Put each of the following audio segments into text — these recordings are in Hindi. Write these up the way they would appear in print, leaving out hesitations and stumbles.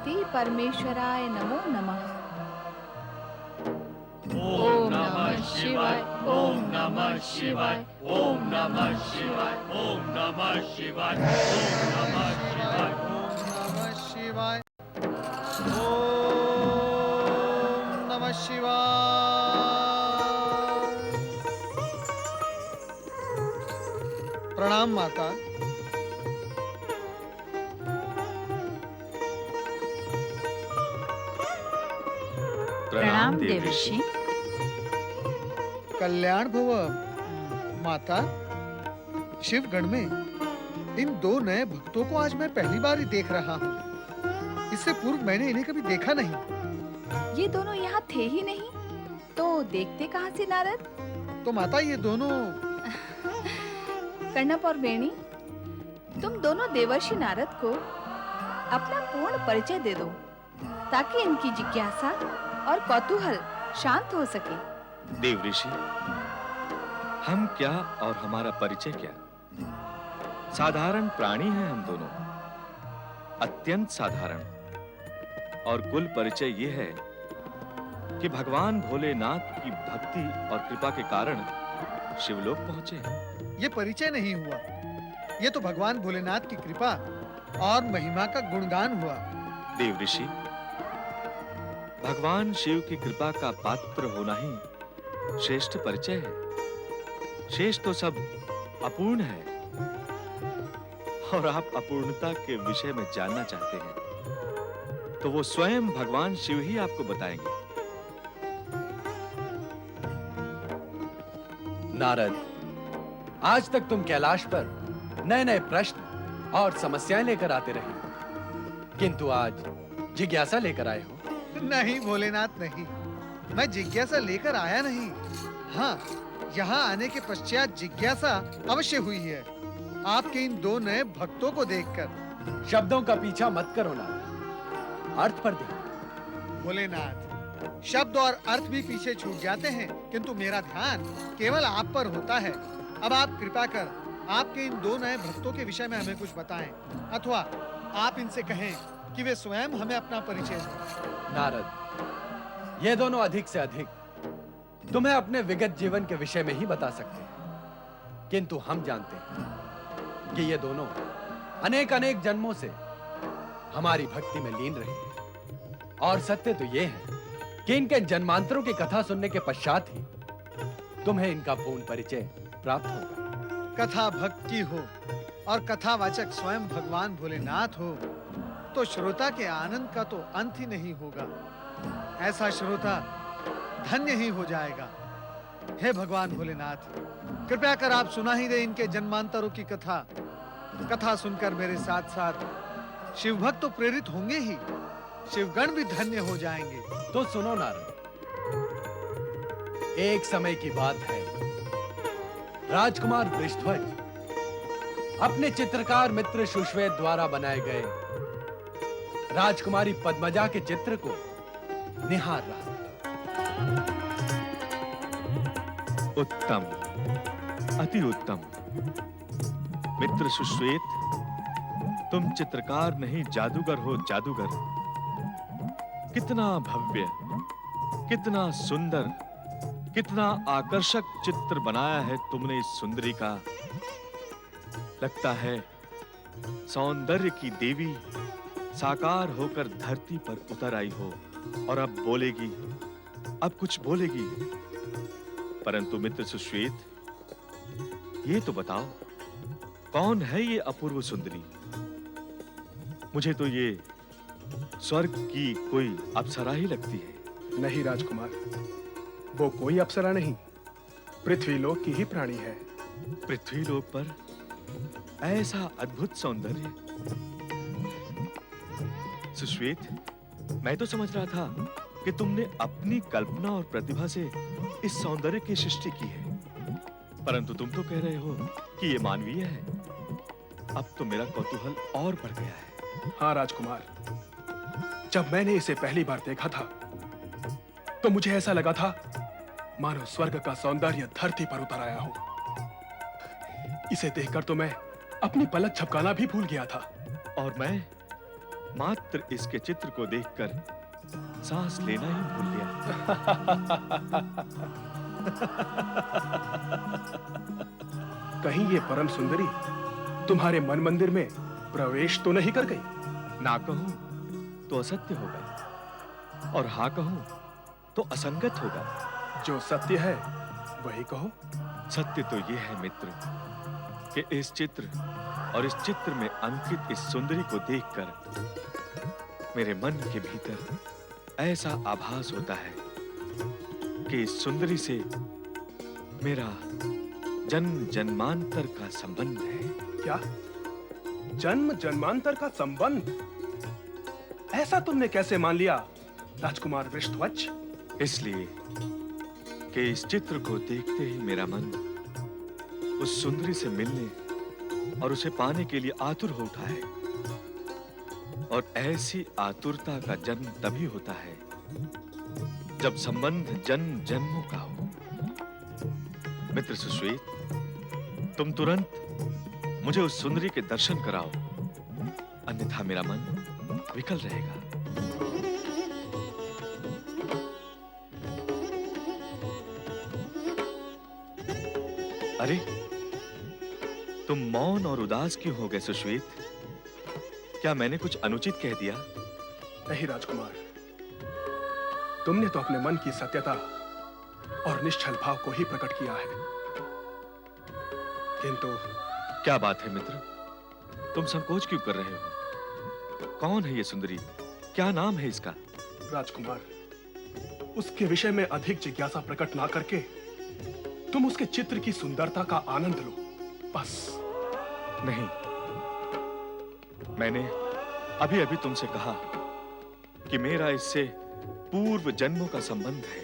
पार्वती परमेश्वराय नमो नमः। ओम नमः शिवाय, ओम नमः शिवाय, ओम नमः शिवाय, ओम नमः शिवाय, ओम नमः शिवाय, ओम नमः शिवाय, ओम नमः शिवाय। प्रणाम माता। प्रणाम देवर्षि। कल्याण भव माता। शिवगण में इन दो नए भक्तों को आज मैं पहली बार ही देख रहा हूँ। इससे पूर्व मैंने इन्हें कभी देखा नहीं। ये दोनों यहाँ थे ही नहीं, तो देखते कहाँ से नारद? तो माता ये दोनों कर्णप और वेणी, तुम दोनों देवर्षि नारद को अपना पूर्ण परिचय दे दो, ताकि इनकी जिज्ञासा और कौतूहल शांत हो सके। देवऋषि, हम क्या और हमारा परिचय क्या? साधारण प्राणी हैं हम दोनों, अत्यंत साधारण। और कुल परिचय ये है कि भगवान भोलेनाथ की भक्ति और कृपा के कारण शिवलोक पहुंचे। ये परिचय नहीं हुआ, ये तो भगवान भोलेनाथ की कृपा और महिमा का गुणगान हुआ। देवऋषि, भगवान शिव की कृपा का पात्र होना ही श्रेष्ठ परिचय है। शेष तो सब अपूर्ण है, और आप अपूर्णता के विषय में जानना चाहते हैं, तो वो स्वयं भगवान शिव ही आपको बताएंगे। नारद, आज तक तुम कैलाश पर नए-नए प्रश्न और समस्याएं लेकर आते रहे, किंतु आज जिज्ञासा लेकर आए हो। नहीं भोलेनाथ, नहीं, मैं जिज्ञासा लेकर आया नहीं। हाँ, यहाँ आने के पश्चात जिज्ञासा अवश्य हुई है, आपके इन दो नए भक्तों को देखकर। शब्दों का पीछा मत करो नारद, अर्थ पर ध्यान। भोलेनाथ, शब्द और अर्थ भी पीछे छूट जाते हैं, किंतु मेरा ध्यान केवल आप पर होता है। अब आप कृपा कर आपके इन दो नए भक्तों के विषय में हमें कुछ बताएं, अथवा आप इनसे कहें कि वे स्वयं हमें अपना परिचय दें। नारद, ये दोनों अधिक से अधिक तुम्हें अपने विगत जीवन के विषय में ही बता सकते हैं, किंतु हम जानते हैं कि ये दोनों अनेक जन्मों से हमारी भक्ति में लीन रहे हैं। और सत्य तो ये है कि इनके जन्मांतरों की कथा सुनने के पश्चात ही तुम्हें इनका पूर्ण परिचय प्राप्त होगा। कथा भक्ति हो और कथावाचक स्वयं भगवान भोलेनाथ हो, तो श्रोता के आनंद का तो अंत ही नहीं होगा। ऐसा श्रोता धन्य ही हो जाएगा। हे भगवान भोलेनाथ, कृपया कर आप सुना ही दे इनके जन्मांतरों की कथा। कथा सुनकर मेरे साथ साथ शिवभक्त तो प्रेरित होंगे ही, शिवगण भी धन्य हो जाएंगे। तो सुनो नारद, एक समय की बात है, राजकुमार वृषध्वज अपने चित्रकार मित्र सुश्वेत द्वारा बनाए गए राजकुमारी पद्मजा के चित्र को निहार रहा था। उत्तम, अति उत्तम। मित्र सुश्वेत, तुम चित्रकार नहीं जादूगर हो, जादूगर। कितना भव्य, कितना सुंदर, कितना आकर्षक चित्र बनाया है तुमने इस सुंदरी का। लगता है सौंदर्य की देवी साकार होकर धरती पर उतर आई हो, और अब बोलेगी, अब कुछ बोलेगी। परंतु मित्र सुश्वेत, ये तो बताओ, कौन है ये अपूर्व सुंदरी? मुझे तो ये स्वर्ग की कोई अप्सरा ही लगती है। नहीं राजकुमार, वो कोई अप्सरा नहीं, पृथ्वीलोक की ही प्राणी है। पृथ्वीलोक पर ऐसा अद्भुत सौंदर्य? सुश्वेत, मैं तो समझ रहा था कि तुमने अपनी कल्पना और प्रतिभा से इस सौंदर्य की सृष्टि की है, परंतु तुम तो कह रहे हो कि ये मानवीय है। अब तो मेरा कौतूहल और बढ़ गया है। हाँ राजकुमार, जब मैंने इसे पहली बार देखा था, तो मुझे ऐसा लगा था मानो स्वर्ग का सौंदर्य धरती पर उतर आया हो। इसे देखकर तो मैं अपनी पलक झपकाना भी भूल गया था। और मात्र इसके चित्र को देखकर सांस लेना ही भूल गया। कहीं ये परम सुंदरी तुम्हारे मन मंदिर में प्रवेश तो नहीं कर गई? ना कहूं तो असत्य होगा और हाँ कहूं तो असंगत होगा। जो सत्य है वही कहो। सत्य तो यह है मित्र कि इस चित्र और इस चित्र में अंकित इस सुंदरी को देखकर मेरे मन के भीतर ऐसा आभास होता है कि इस सुंदरी से मेरा जन्म जन्मांतर का संबंध है। क्या जन्म जन्मांतर का संबंध? ऐसा तुमने कैसे मान लिया राजकुमार वृषध्वज? इसलिए कि इस चित्र को देखते ही मेरा मन उस सुंदरी से मिलने और उसे पाने के लिए आतुर हो उठा है। और ऐसी आतुरता का जन्म तभी होता है जब संबंध जन्म जन्मों का हो। मित्र सुश्वेत, तुम तुरंत मुझे उस सुंदरी के दर्शन कराओ, अन्यथा मेरा मन विकल रहेगा। अरे, तुम मौन और उदास क्यों हो गए सुश्वेत? क्या मैंने कुछ अनुचित कह दिया? नहीं राजकुमार, तुमने तो अपने मन की सत्यता और निश्चल भाव को ही प्रकट किया है। किंतु क्या बात है मित्र, तुम संकोच क्यों कर रहे हो? कौन है ये सुंदरी? क्या नाम है इसका? राजकुमार, उसके विषय में अधिक जिज्ञासा प्रकट ना करके तुम उसके चित्र की सुंदरता का आनंद लो, बस। नहीं, मैंने अभी अभी तुमसे कहा कि मेरा इससे पूर्व जन्मों का संबंध है,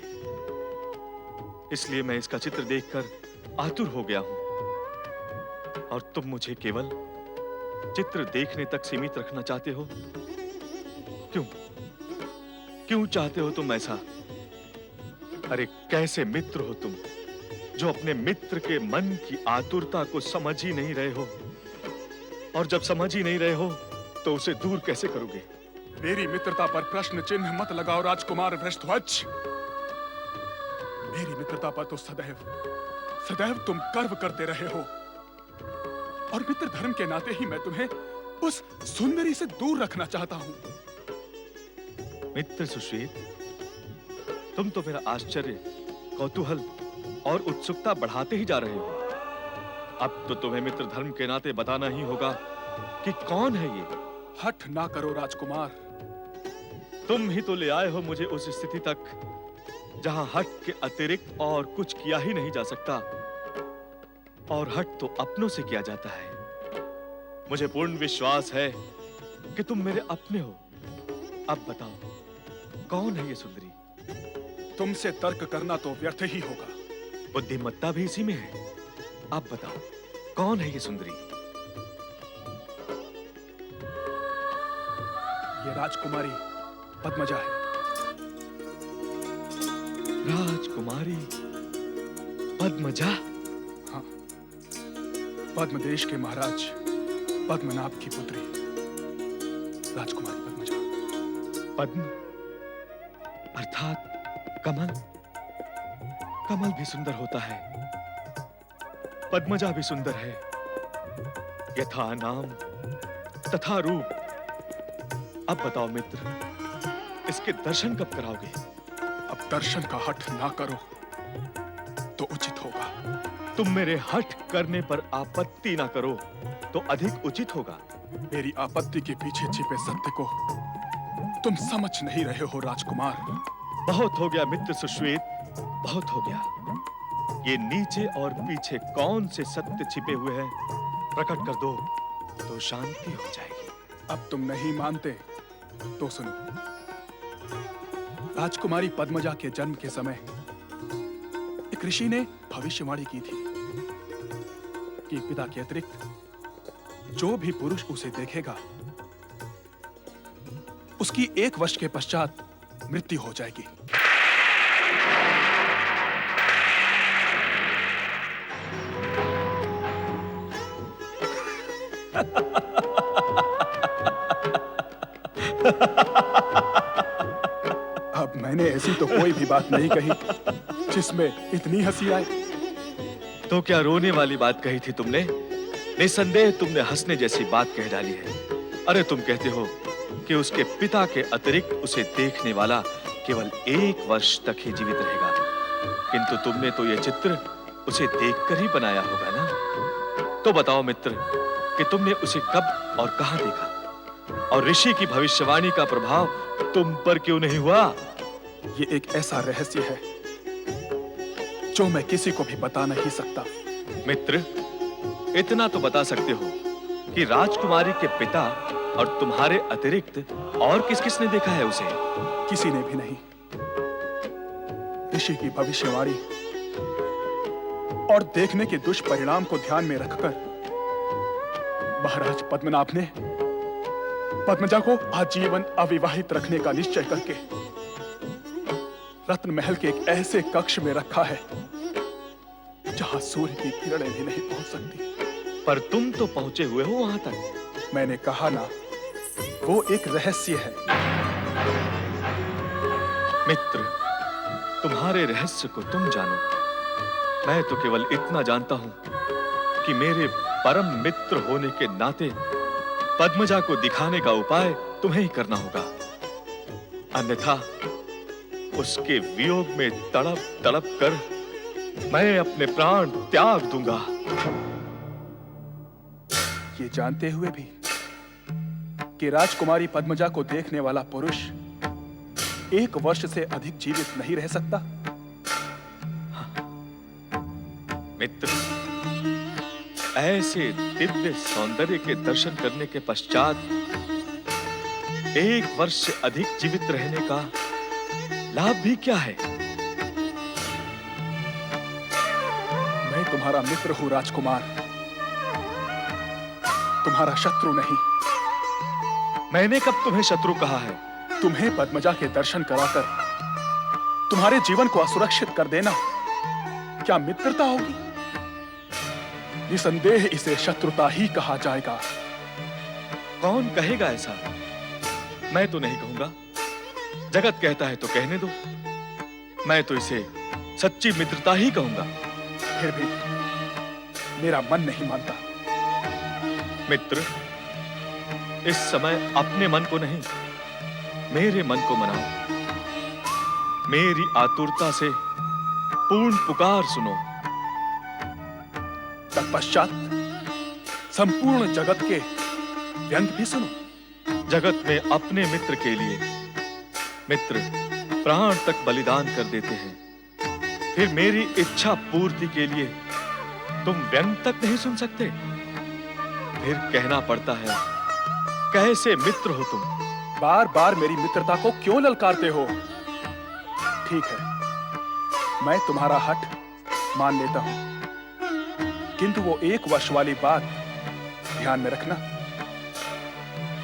इसलिए मैं इसका चित्र देखकर आतुर हो गया हूं। और तुम मुझे केवल चित्र देखने तक सीमित रखना चाहते हो? क्यों? क्यों चाहते हो तुम ऐसा? अरे कैसे मित्र हो तुम, जो अपने मित्र के मन की आतुरता को समझ ही नहीं रहे हो, और जब समझ ही नहीं रहे हो तो उसे दूर कैसे करोगे? मेरी मित्रता पर प्रश्न चिन्ह मत लगाओ राजकुमार वृषध्वज। मेरी मित्रता पर तो सदैव तुम गर्व करते रहे हो, और मित्र धर्म के नाते ही मैं तुम्हें उस सुंदरी से दूर रखना चाहता हूं। मित्र सुश्वेत, तुम तो मेरा आश्चर्य, कौतूहल और उत्सुकता बढ़ाते ही जा रहे हो। अब तो तुम्हें मित्र धर्म के नाते बताना ही होगा कि कौन है ये। हठ ना करो राजकुमार। तुम ही तो ले आए हो मुझे उस स्थिति तक जहां हठ के अतिरिक्त और कुछ किया ही नहीं जा सकता, और हठ तो अपनों से किया जाता है। मुझे पूर्ण विश्वास है कि तुम मेरे अपने हो। अब बताओ, कौन है ये सुंदरी? तुमसे तर्क करना तो व्यर्थ ही होगा। बुद्धिमत्ता भी इसी में है। अब बताओ, कौन है ये सुंदरी? ये राजकुमारी पद्मजा है। राजकुमारी पद्मजा? हाँ, पद्मदेश के महाराज पद्मनाभ की पुत्री राजकुमारी पद्मजा। पद्म अर्थात कमल। कमल भी सुंदर होता है, पद्मजा भी सुंदर है। यथा नाम तथा रूप। अब बताओ मित्र, इसके दर्शन कब कराओगे? अब दर्शन का हठ ना करो तो उचित होगा। तुम मेरे हठ करने पर आपत्ति ना करो तो अधिक उचित होगा। मेरी आपत्ति के पीछे छिपे सत्य को तुम समझ नहीं रहे हो राजकुमार। बहुत हो गया मित्र सुश्वेत, बहुत हो गया। ये नीचे और पीछे कौन से सत्य छिपे हुए हैं, प्रकट कर दो तो शांति हो जाएगी। अब तुम नहीं मानते तो सुनो। राजकुमारी पद्मजा के जन्म के समय एक ऋषि ने भविष्यवाणी की थी कि पिता के अतिरिक्त जो भी पुरुष उसे देखेगा उसकी 1 वर्ष के पश्चात मृत्यु हो जाएगी। अब मैंने ऐसी तो कोई भी बात नहीं कही जिसमें इतनी हंसी आए। तो क्या रोने वाली बात कही थी तुमने? निसंदेह तुमने हंसने जैसी बात कह डाली है। अरे तुम कहते हो कि उसके पिता के अतिरिक्त उसे देखने वाला केवल 1 वर्ष तक ही जीवित रहेगा, किंतु तुमने तो यह चित्र उसे देखकर ही बनाया होगा ना? तो बताओ मित्र कि तुमने उसे कब और कहां देखा, और ऋषि की भविष्यवाणी का प्रभाव तुम पर क्यों नहीं हुआ? ये एक ऐसा रहस्य है जो मैं किसी को भी बता नहीं सकता। मित्र, इतना तो बता सकते हो कि राजकुमारी के पिता और तुम्हारे अतिरिक्त और किस किसने देखा है उसे? किसी ने भी नहीं। ऋषि की भविष्यवाणी और देखने के दुष्परिणाम को ध्यान में रखकर महाराज पद्मनाभ ने पद्मजा को आजीवन अविवाहित रखने का निश्चय करके रत्न महल के एक ऐसे कक्ष में रखा है जहां सूर्य की किरणें भी नहीं पहुंच सकती। पर तुम तो पहुंचे हुए हो वहां तक। मैंने कहा ना, वो एक रहस्य है। मित्र, तुम्हारे रहस्य को तुम जानो, मैं तो केवल इतना जानता हूं कि मेरे परम मित्र होने के नाते पद्मजा को दिखाने का उपाय तुम्हें ही करना होगा, अन्यथा उसके वियोग में तड़प तड़प कर मैं अपने प्राण त्याग दूंगा। ये जानते हुए भी कि राजकुमारी पद्मजा को देखने वाला पुरुष 1 वर्ष से अधिक जीवित नहीं रह सकता। मित्र, ऐसे दिव्य सौंदर्य के दर्शन करने के पश्चात 1 वर्ष से अधिक जीवित रहने का लाभ भी क्या है? मैं तुम्हारा मित्र हूं राजकुमार, तुम्हारा शत्रु नहीं। मैंने कब तुम्हें शत्रु कहा है? तुम्हें पद्मजा के दर्शन कराकर तुम्हारे जीवन को असुरक्षित कर देना क्या मित्रता होगी? निसंदेह इसे शत्रुता ही कहा जाएगा। कौन कहेगा ऐसा? मैं तो नहीं कहूंगा। जगत कहता है तो कहने दो। मैं तो इसे सच्ची मित्रता ही कहूंगा। फिर भी मेरा मन नहीं मानता। मित्र, इस समय अपने मन को नहीं, मेरे मन को मनाओ। मेरी आतुरता से पूर्ण पुकार सुनो। तत्पश्चात संपूर्ण जगत के व्यंग भी सुनो। जगत में अपने मित्र के लिए मित्र प्राण तक बलिदान कर देते हैं, फिर मेरी इच्छा पूर्ति के लिए तुम व्यंग तक नहीं सुन सकते? फिर कहना पड़ता है, कैसे मित्र हो तुम? बार बार मेरी मित्रता को क्यों ललकारते हो? ठीक है, मैं तुम्हारा हठ मान लेता हूं, किंतु वो 1 वर्ष वाली बात ध्यान में रखना।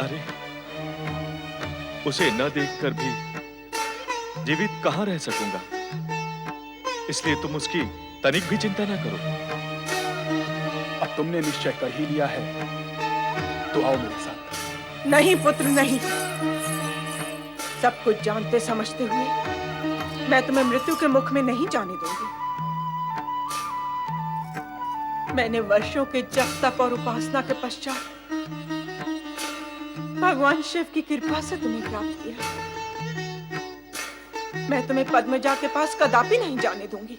अरे, उसे न देखकर भी जीवित कहां रह सकूंगा, इसलिए तुम उसकी तनिक भी चिंता ना करो। अब तुमने निश्चय कर ही लिया है तो आओ मेरे साथ। नहीं पुत्र, नहीं। सब कुछ जानते समझते हुए मैं तुम्हें मृत्यु के मुख में नहीं जाने दूंगी। मैंने वर्षों के जप तप और उपासना के पश्चात भगवान शिव की कृपा से तुम्हें प्राप्त किया। मैं तुम्हें पद्मजा के पास कदापि नहीं जाने दूंगी।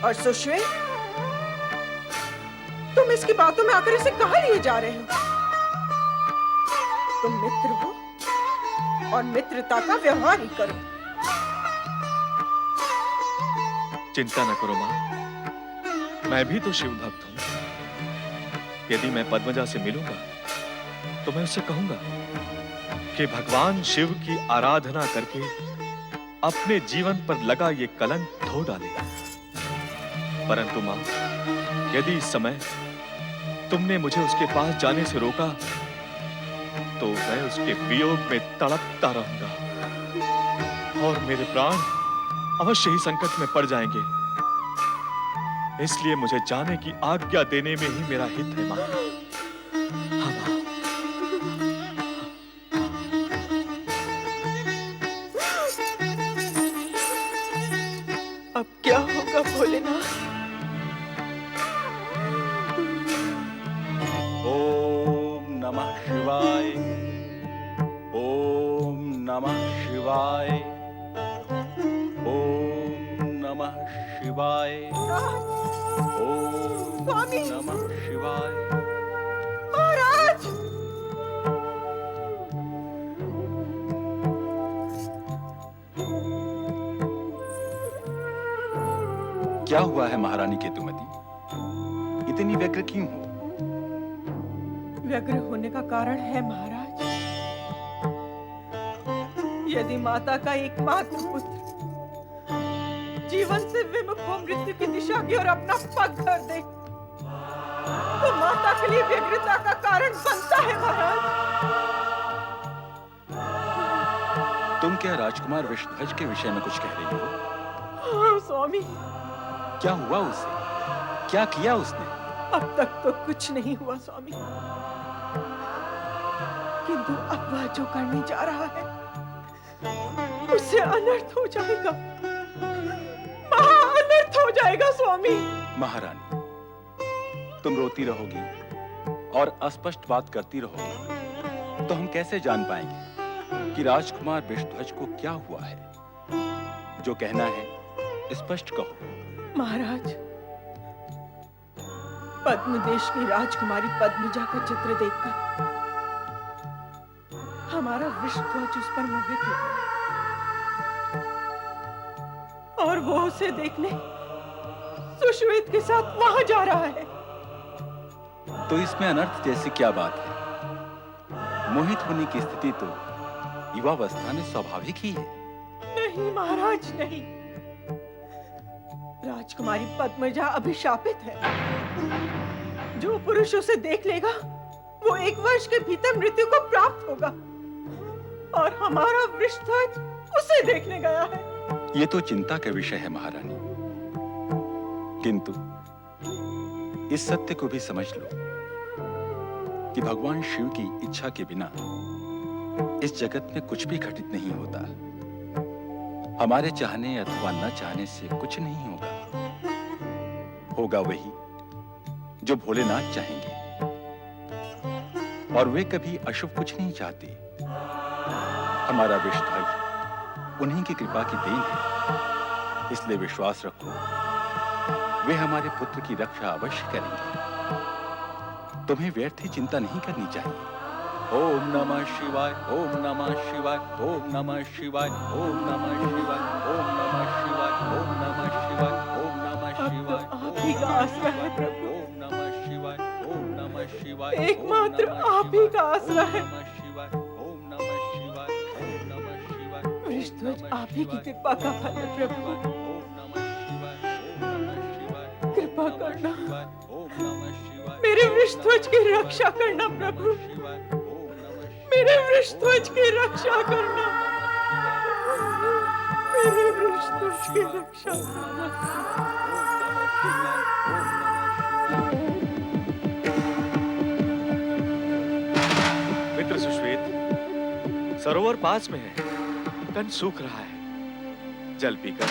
और सुश्वेत, तुम इसकी बातों में आकर इसे कहां लिए जा रहे हो? तुम मित्र हो और मित्रता का व्यवहार ही करो। चिंता न करो मां, मैं भी तो शिव भक्त हूं। यदि मैं पद्मजा से मिलूंगा तो मैं उससे कहूंगा कि भगवान शिव की आराधना करके अपने जीवन पर लगा ये कलंक धो डालेगा। परंतु मां, यदि इस समय तुमने मुझे उसके पास जाने से रोका तो मैं उसके वियोग में तड़पता रहूंगा और मेरे प्राण अवश्य ही संकट में पड़ जाएंगे। इसलिए मुझे जाने की आज्ञा देने में ही मेरा हित है मां। हाँ मां। बोलो भोलेनाथ। ओम नमः शिवाय। ओम नमः शिवाय। ओम नमः शिवाय। ओम स्वामी! नमः शिवाय। महाराज! क्या हुआ है महारानी केतुमती? इतनी व्यग्र क्यों हो? व्यग्र होने का कारण है महाराज, यदि माता का एकमात्र पुत्र जीवन से विमुख हो मृत्यु की दिशा की ओर अपना पग धर दे, तो माता के लिए व्यग्रता का कारण बनता है महाराज। तुम क्या राजकुमार वृषध्वज के विषय में कुछ कह रही हो? हाँ, स्वामी, क्या हुआ उसे? क्या किया उसने? अब तक तो कुछ नहीं हुआ स्वामी, किंतु अब वह जो करने जा रहा है उससे अनर्थ हो जाएगा, महा अनर्थ हो जाएगा स्वामी। महारानी, तुम रोती रहोगी और अस्पष्ट बात करती रहोगी तो हम कैसे जान पाएंगे कि राजकुमार वृषध्वज को क्या हुआ है? जो कहना है स्पष्ट कहो। महाराज, पद्म देश की राजकुमारी पद्मजा का चित्र देखकर हमारा वृषध्वज उस पर मोहित हो गया और वो उसे देखने सुश्वेत के साथ वहां जा रहा है। तो इसमें अनर्थ जैसी क्या बात है? मोहित होने की स्थिति तो युवावस्था में स्वाभाविक ही है। नहीं महाराज, नहीं। राजकुमारी पद्मजा अभिशापित है। जो पुरुष उसे देख लेगा वो 1 वर्ष के भीतर मृत्यु को प्राप्त होगा, और हमारा वृषध्वज उसे देखने गया है। ये तो चिंता का विषय है महारानी, किंतु इस सत्य को भी समझ लो कि भगवान शिव की इच्छा के बिना इस जगत में कुछ भी घटित नहीं होता। हमारे चाहने अथवा न चाहने से कुछ नहीं होगा। होगा वही जो भोलेनाथ चाहेंगे, और वे कभी अशुभ कुछ नहीं चाहते। हमारा वृषध्वज उन्हीं की कृपा की देन है, इसलिए विश्वास रखो वे हमारे पुत्र की रक्षा अवश्य करेंगे। तुम्हें व्यर्थ ही चिंता नहीं करनी चाहिए। ओम नमः शिवाय। ओम नमः शिवाय। ओम नमः शिवाय। ओम नमः शिवाय। ओम नमः शिवाय। ओम नमः शिवाय। ओम नमः शिवाय। आप ही का आसरा है प्रभु। ओम नमः शिवाय। ओम नमः शिवाय। एकमात्र आप ही का आसरा है। ओम नमः शिवाय। ओम नमः शिवाय। वृषध्वज आप ही की कृपा का फल है प्रभु। ओम नमः शिवाय। ओम नमः शिवाय। कृपा करना, ओम नमः शिवाय। मेरे वृषध्वज की रक्षा करना प्रभु, मेरे वृषध्वज की रक्षा करना, मेरे वृषध्वज की रक्षा करना। मित्र सुश्वेत, सरोवर पास में है, तन सूख रहा है। जल पीकर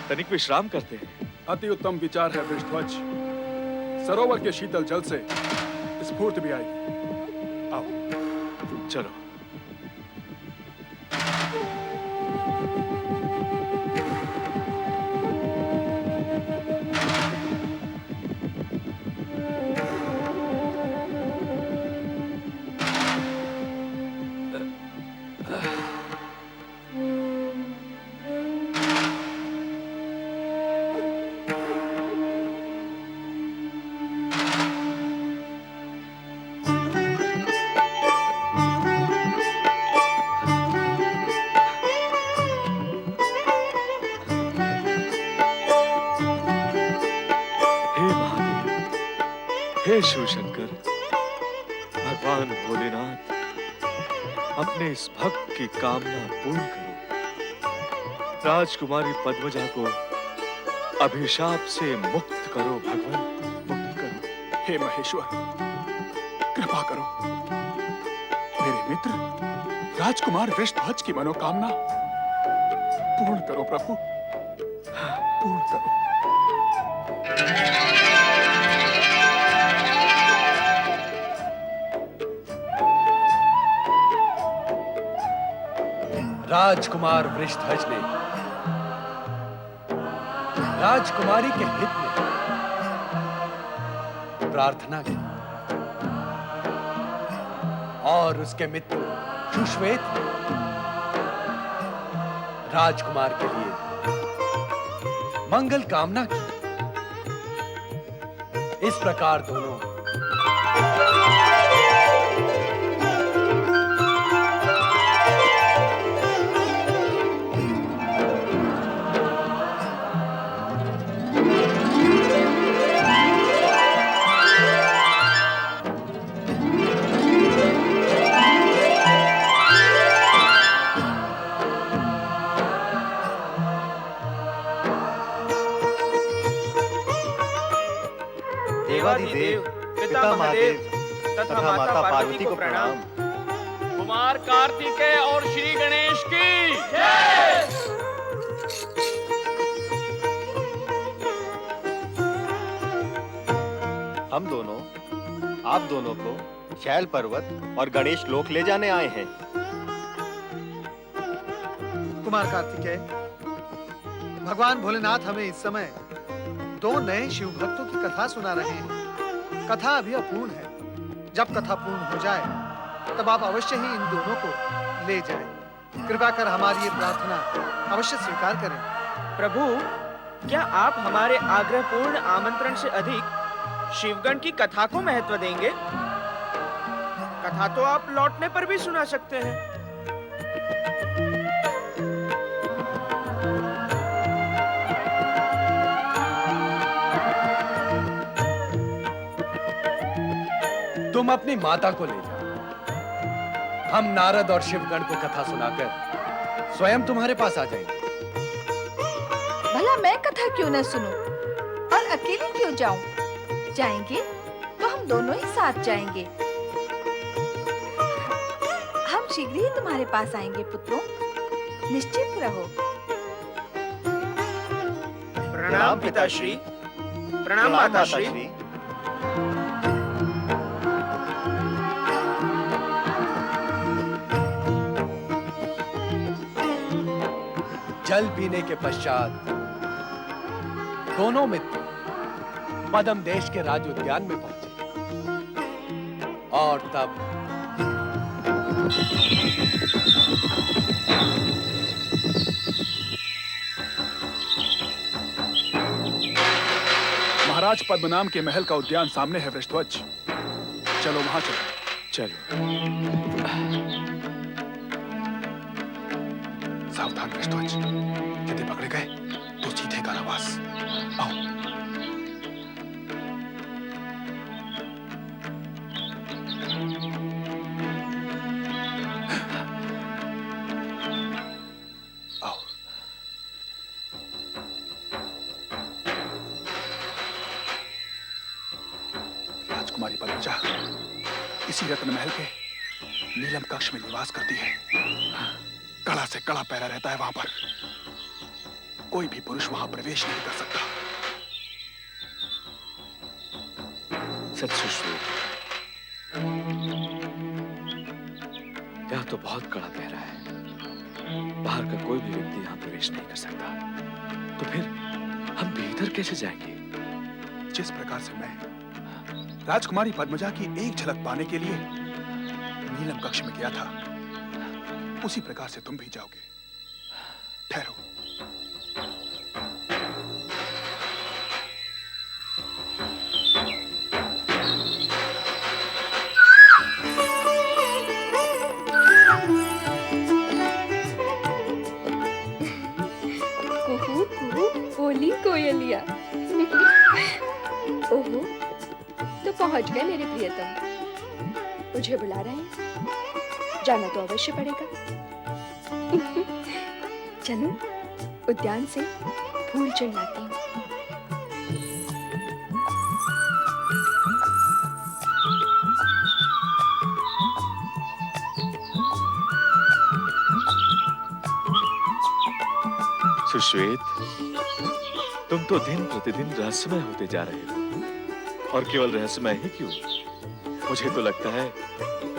तनिक विश्राम करते हैं। अति उत्तम विचार है वृषध्वज। सरोवर के शीतल जल से स्फूर्ति भी आएगी। आओ चलो। हे शिव शंकर, भगवान भोलेनाथ, अपने इस भक्त की कामना पूर्ण करो। राजकुमारी पद्मजा को अभिशाप से मुक्त करो भगवान, मुक्त करो। हे महेश्वर, कृपा करो। मेरे मित्र राजकुमार वृषध्वज की मनोकामना पूर्ण करो प्रभु, पूर्ण करो। राजकुमार वृषध्वज ने राजकुमारी के हित में प्रार्थना की और उसके मित्र सुश्वेत ने राजकुमार के लिए मंगल कामना की। इस प्रकार दोनों देवाधिदेव पिता महादेव तथा माता पार्वती को प्रणाम। कुमार कार्तिकेय और श्री गणेश की हम दोनों आप दोनों को शैल पर्वत और गणेश लोक ले जाने आए हैं। कुमार कार्तिकेय, भगवान भोलेनाथ हमें इस समय दो नए शिव भक्तों की कथा सुना रहे हैं। कथा अभी अपूर्ण है। जब कथा पूर्ण हो जाए तब आप अवश्य ही इन दोनों को ले जाएं। कृपा कर हमारी ये प्रार्थना अवश्य स्वीकार करें। प्रभु, क्या आप हमारे आग्रहपूर्ण आमंत्रण से अधिक शिवगण की कथा को महत्व देंगे? कथा तो आप लौटने पर भी सुना सकते हैं। तुम अपनी माता को ले जाओ। हम नारद और शिवगण को कथा सुनाकर स्वयं तुम्हारे पास आ जाएंगे। भला मैं कथा क्यों न सुनूं और अकेले क्यों जाऊं? जाएंगे तो हम दोनों ही साथ जाएंगे। हम शीघ्र ही तुम्हारे पास आएंगे पुत्रों, निश्चित रहो। प्रणाम पिताश्री। प्रणाम माताश्री। जल पीने के पश्चात दोनों मित्र पदम देश के राज उद्यान में पहुंचे और तब महाराज पद्मनाम के महल का उद्यान सामने है वृषध्वज। चलो वहां चलो। सावधान वृषध्वज, यदि पकड़े गए तो सीधे कारावास। आओ। आओ। राजकुमारी पद्मजा इसी रत्न महल के नीलम कक्ष में निवास करती है। कड़ा से कड़ा पहरा रहता है वहां पर। कोई भी पुरुष वहां प्रवेश नहीं कर सकता। सच सुश्वेत, यहाँ तो बहुत कड़ा पहरा है। बाहर का कोई भी व्यक्ति यहाँ प्रवेश नहीं कर सकता। तो फिर हम भीतर कैसे जाएंगे? जिस प्रकार से मैं राजकुमारी पद्मजा की एक झलक पाने के लिए नीलम कक्ष में गया था, उसी प्रकार से तुम भी जाओगे। ठहरो। कुहू कुहू बोली कोयलिया। ओहो, तो पहुंच गए मेरे प्रियतम। मुझे बुला रहे हैं, जाना तो अवश्य पड़ेगा। चलो उद्यान से फूल चढ़ लाती हूँ। सुश्वेत, तुम तो दिन प्रतिदिन रहस्यमय होते जा रहे हो, और केवल रहस्यमय ही क्यों, मुझे तो लगता है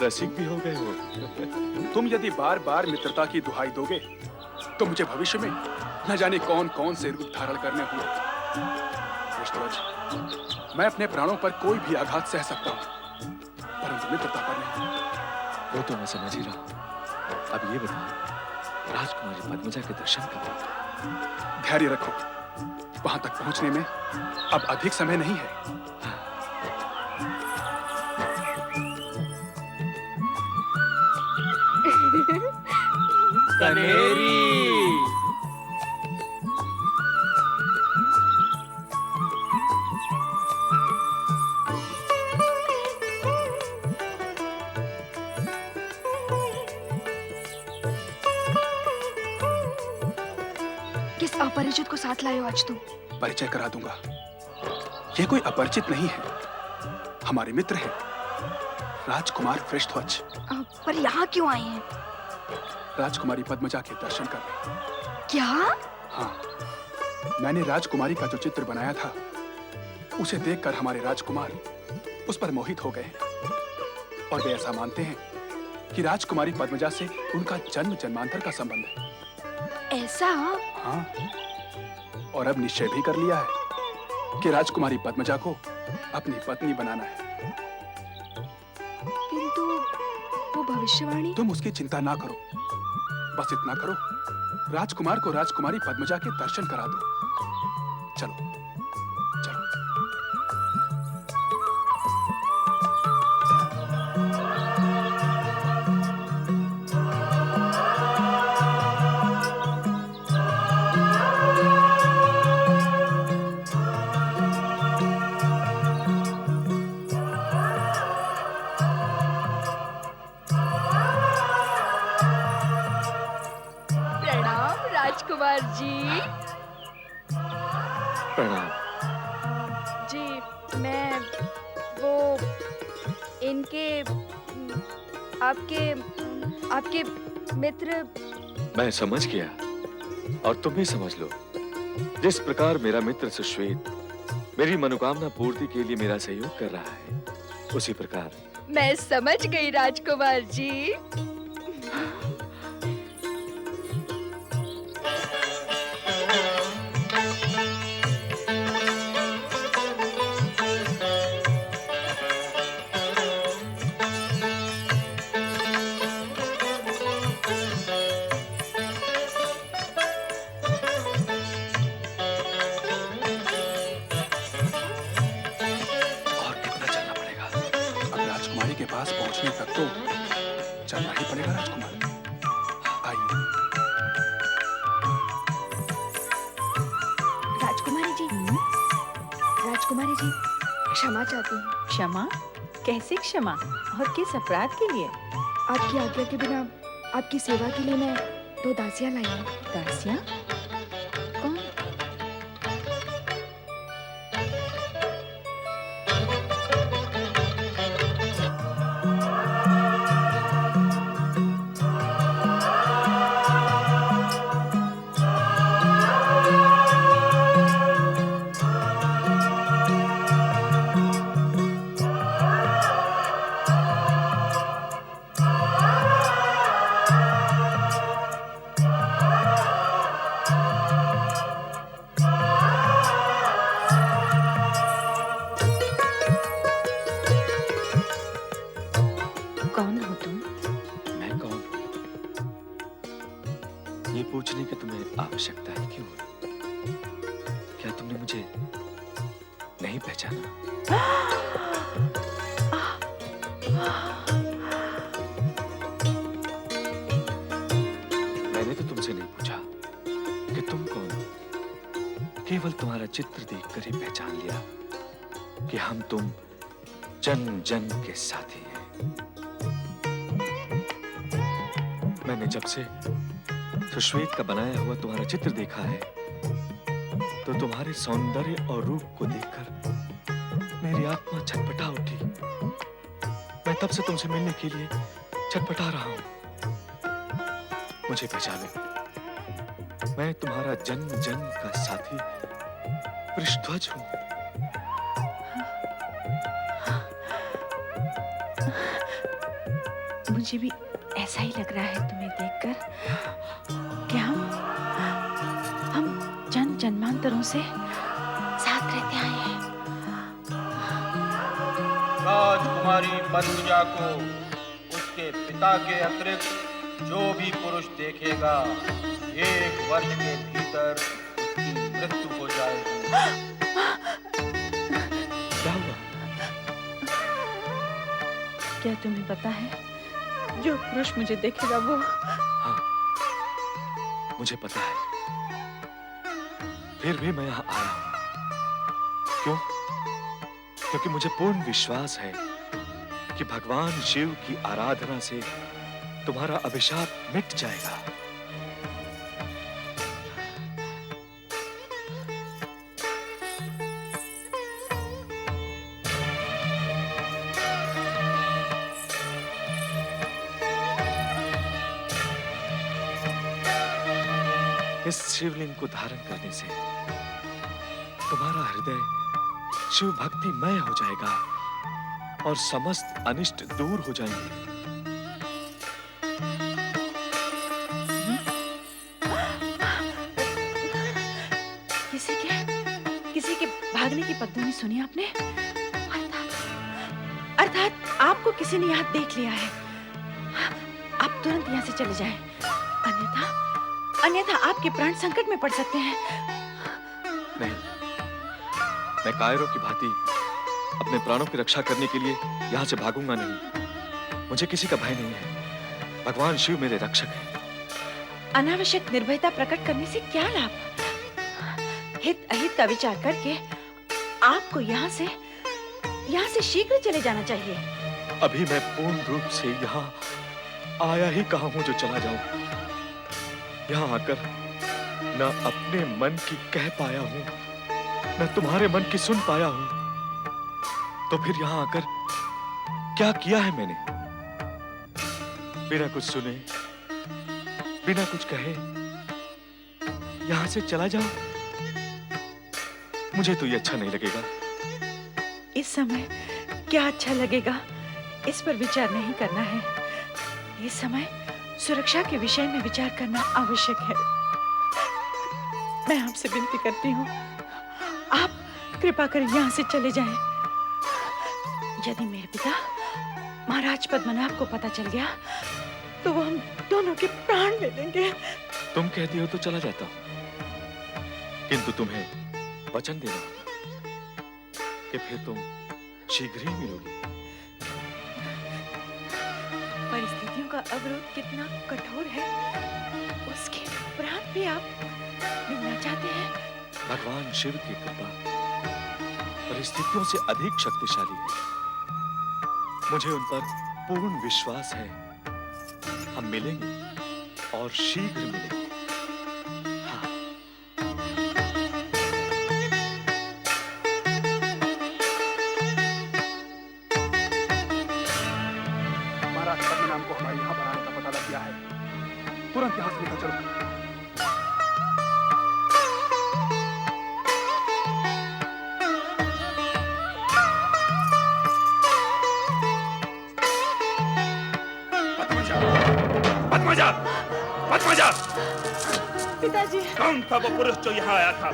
रसिक भी हो गए हो। तुम यदि बार बार मित्रता की दुहाई दोगे तो मुझे भविष्य में न जाने कौन कौन से रूप धारण करने होंगे। पृष्ठध्वज, मैं अपने प्राणों पर कोई भी आघात सह सकता हूँ, परंतु मित्रता पर नहीं। वो तो मैं समझ ही रहा हूँ। अब ये बताओ, राजकुमारी पद्मजा के दर्शन कब होंगे? धैर्य रखो, वहां तक पहुंचने में अब अधिक समय नहीं है। कनेरी। किस अपरिचित को साथ लाए हो आज तुम? परिचय करा दूंगा। ये कोई अपरिचित नहीं है, हमारे मित्र हैं, राजकुमार पृष्ठध्वज। पर यहाँ क्यों आए हैं? राजकुमारी पद्मजा के दर्शन करने। क्या? हाँ, मैंने राजकुमारी का जो चित्र बनाया था, उसे देखकर हमारे राजकुमार उस पर मोहित हो गए हैं, और वे ऐसा मानते हैं कि राजकुमारी पद्मजा से उनका जन्म जन्मांतर का संबंध है। ऐसा? हाँ, और अब निश्चय भी कर लिया है कि राजकुमारी पद्मजा को अपनी पत्नी बनाना है। किंतु वो भविष्यवाणी? तुम उसकी चिंता ना करो, बस इतना करो, राजकुमार को राजकुमारी पद्मजा के दर्शन करा दो। चलो चलो। प्रणाम राजकुमार जी। प्रणाम। जी मैं वो इनके आपके मित्र। मैं समझ गया, और तुम भी समझ लो। जिस प्रकार मेरा मित्र सुश्वेत मेरी मनोकामना पूर्ति के लिए मेरा सहयोग कर रहा है, उसी प्रकार मैं समझ गई राजकुमार जी। के पास पहुंचने तक तो चलना ही पड़ेगा राजकुमार। आइए। राजकुमारी जी क्षमा चाहती हूँ। क्षमा? कैसे क्षमा, और किस अपराध के लिए? आपकी आज्ञा के बिना आपकी सेवा के लिए मैं 2 दासियां लाई हूँ। दासियां? कौन? कौन हो तुम? मैं कौन हूं? ये पूछने की तुम्हें आवश्यकता है क्यों? क्या तुमने मुझे नहीं पहचाना? मैंने तो तुमसे नहीं पूछा कि तुम कौन हो। केवल तुम्हारा चित्र देखकर ही पहचान लिया कि हम तुम जन्म जन्म के साथी हैं। मैंने जब से सुश्वेत का बनाया हुआ तुम्हारा चित्र देखा है, तो तुम्हारे सौंदर्य और रूप को देखकर मेरी आत्मा छटपटा उठी। मैं तब से तुमसे मिलने के लिए छटपटा रहा हूं। मुझे पहचानो, मैं तुम्हारा जन्म जन्म का साथी वृषध्वज हूं। मुझे भी ऐसा ही लग रहा है तुम्हें देखकर कि हम जन्म जन्मांतरों से साथ रहते आए हैं। राजकुमारी मधुजा को उसके पिता के अतिरिक्त जो भी पुरुष देखेगा 1 वर्ष के भीतर उसकी मृत्यु हो जाएगी। क्या हुआ? क्या तुम्हें पता है, जो पुरुष मुझे देखेगा वो हाँ, मुझे पता है। फिर भी मैं यहाँ आया हूं। क्यों? क्योंकि मुझे पूर्ण विश्वास है कि भगवान शिव की आराधना से तुम्हारा अभिशाप मिट जाएगा। इस शिवलिंग को धारण करने से तुम्हारा हृदय शिव भक्तिमय हो जाएगा और समस्त अनिष्ट दूर हो जाएंगे। किसी के भागने की पगडंडी सुनी आपने? अर्थात आपको किसी ने यहाँ देख लिया है। आप तुरंत यहाँ से चले जाएं, अन्यथा आपके प्राण संकट में पड़ सकते हैं। नहीं, मैं कायरों की भांति अपने प्राणों की रक्षा करने के लिए यहाँ से भागूंगा नहीं। मुझे किसी का भय नहीं है। भगवान शिव मेरे रक्षक हैं। अनावश्यक निर्भयता प्रकट करने से क्या लाभ? हित अहित का विचार करके आपको यहाँ से शीघ्र चले जाना चाहिए। अभी मैं पूर्ण रूप से यहाँ आया ही कहा हूँ जो चला जाऊं। यहाँ आकर न अपने मन की कह पाया हूँ, न तुम्हारे मन की सुन पाया हूँ। तो फिर यहाँ आकर क्या किया है मैंने? बिना कुछ सुने, बिना कुछ कहे यहाँ से चला जाऊं? मुझे तो ये अच्छा नहीं लगेगा। इस समय क्या अच्छा लगेगा, इस पर विचार नहीं करना है। इस समय सुरक्षा के विषय में विचार करना आवश्यक है। मैं आपसे विनती करती हूँ, आप कृपा कर यहाँ से चले जाएं। यदि मेरे पिता महाराज पद्मनाभ को पता चल गया तो वो हम दोनों के प्राण ले लेंगे। तुम कहती हो तो चला जाता हूँ, किंतु तुम्हें वचन देना होगा कि फिर तुम शीघ्र ही मिलोगी। परिस्थितियों का अवरोध कितना कठोर है, उसके उपरांत भी आप मिलना चाहते हैं। भगवान शिव की कृपा परिस्थितियों से अधिक शक्तिशाली है। मुझे उन पर पूर्ण विश्वास है। हम मिलेंगे और शीघ्र मिलेंगे। महाराज पद्मनाभ को हमारे यहाँ पर आने का पता लग गया है। तुरंत यहाँ से निकल चलो। पिताजी, कौन था वो पुरुष जो यहाँ आया था?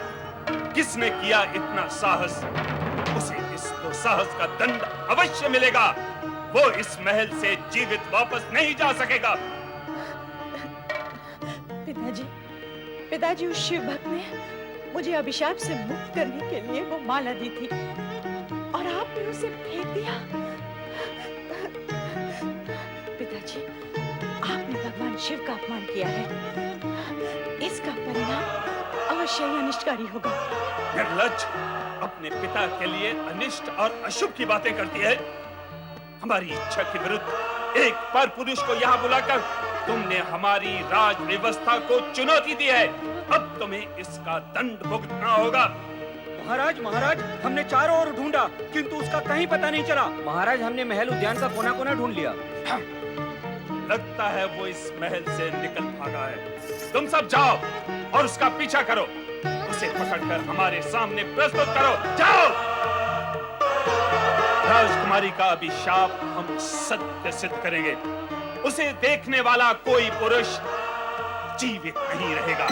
किसने किया इतना साहस? उसे इस दुस्साहस का दंड अवश्य मिलेगा। वो इस महल से जीवित वापस नहीं जा सकेगा। पिताजी, उस शिव भक्त ने मुझे अभिशाप से मुक्त करने के लिए वो माला दी थी और आपने उसे फेंक दिया। पिताजी, आपने भगवान शिव का अपमान किया है। इसका परिणाम अवश्य ही अनिष्टकारी होगा। निर्लज्ज, अपने पिता के लिए अनिष्ट और अशुभ की बातें करती है। हमारी इच्छा के विरुद्ध एक पर पुरुष को यहाँ बुलाकर तुमने हमारी राज व्यवस्था को चुनौती दी है। अब तुम्हें इसका दंड भुगतना होगा। महाराज, हमने चारों ओर ढूंढा किंतु उसका कहीं पता नहीं चला। महाराज, हमने महल उद्यान का कोना कोना ढूंढ लिया। लगता है वो इस महल से निकल भागा है। तुम सब जाओ और उसका पीछा करो। उसे पकड़कर हमारे सामने प्रस्तुत करो। जाओ। राजकुमारी का अभिशाप हम सत्य सिद्ध करेंगे। उसे देखने वाला कोई पुरुष जीवित नहीं रहेगा।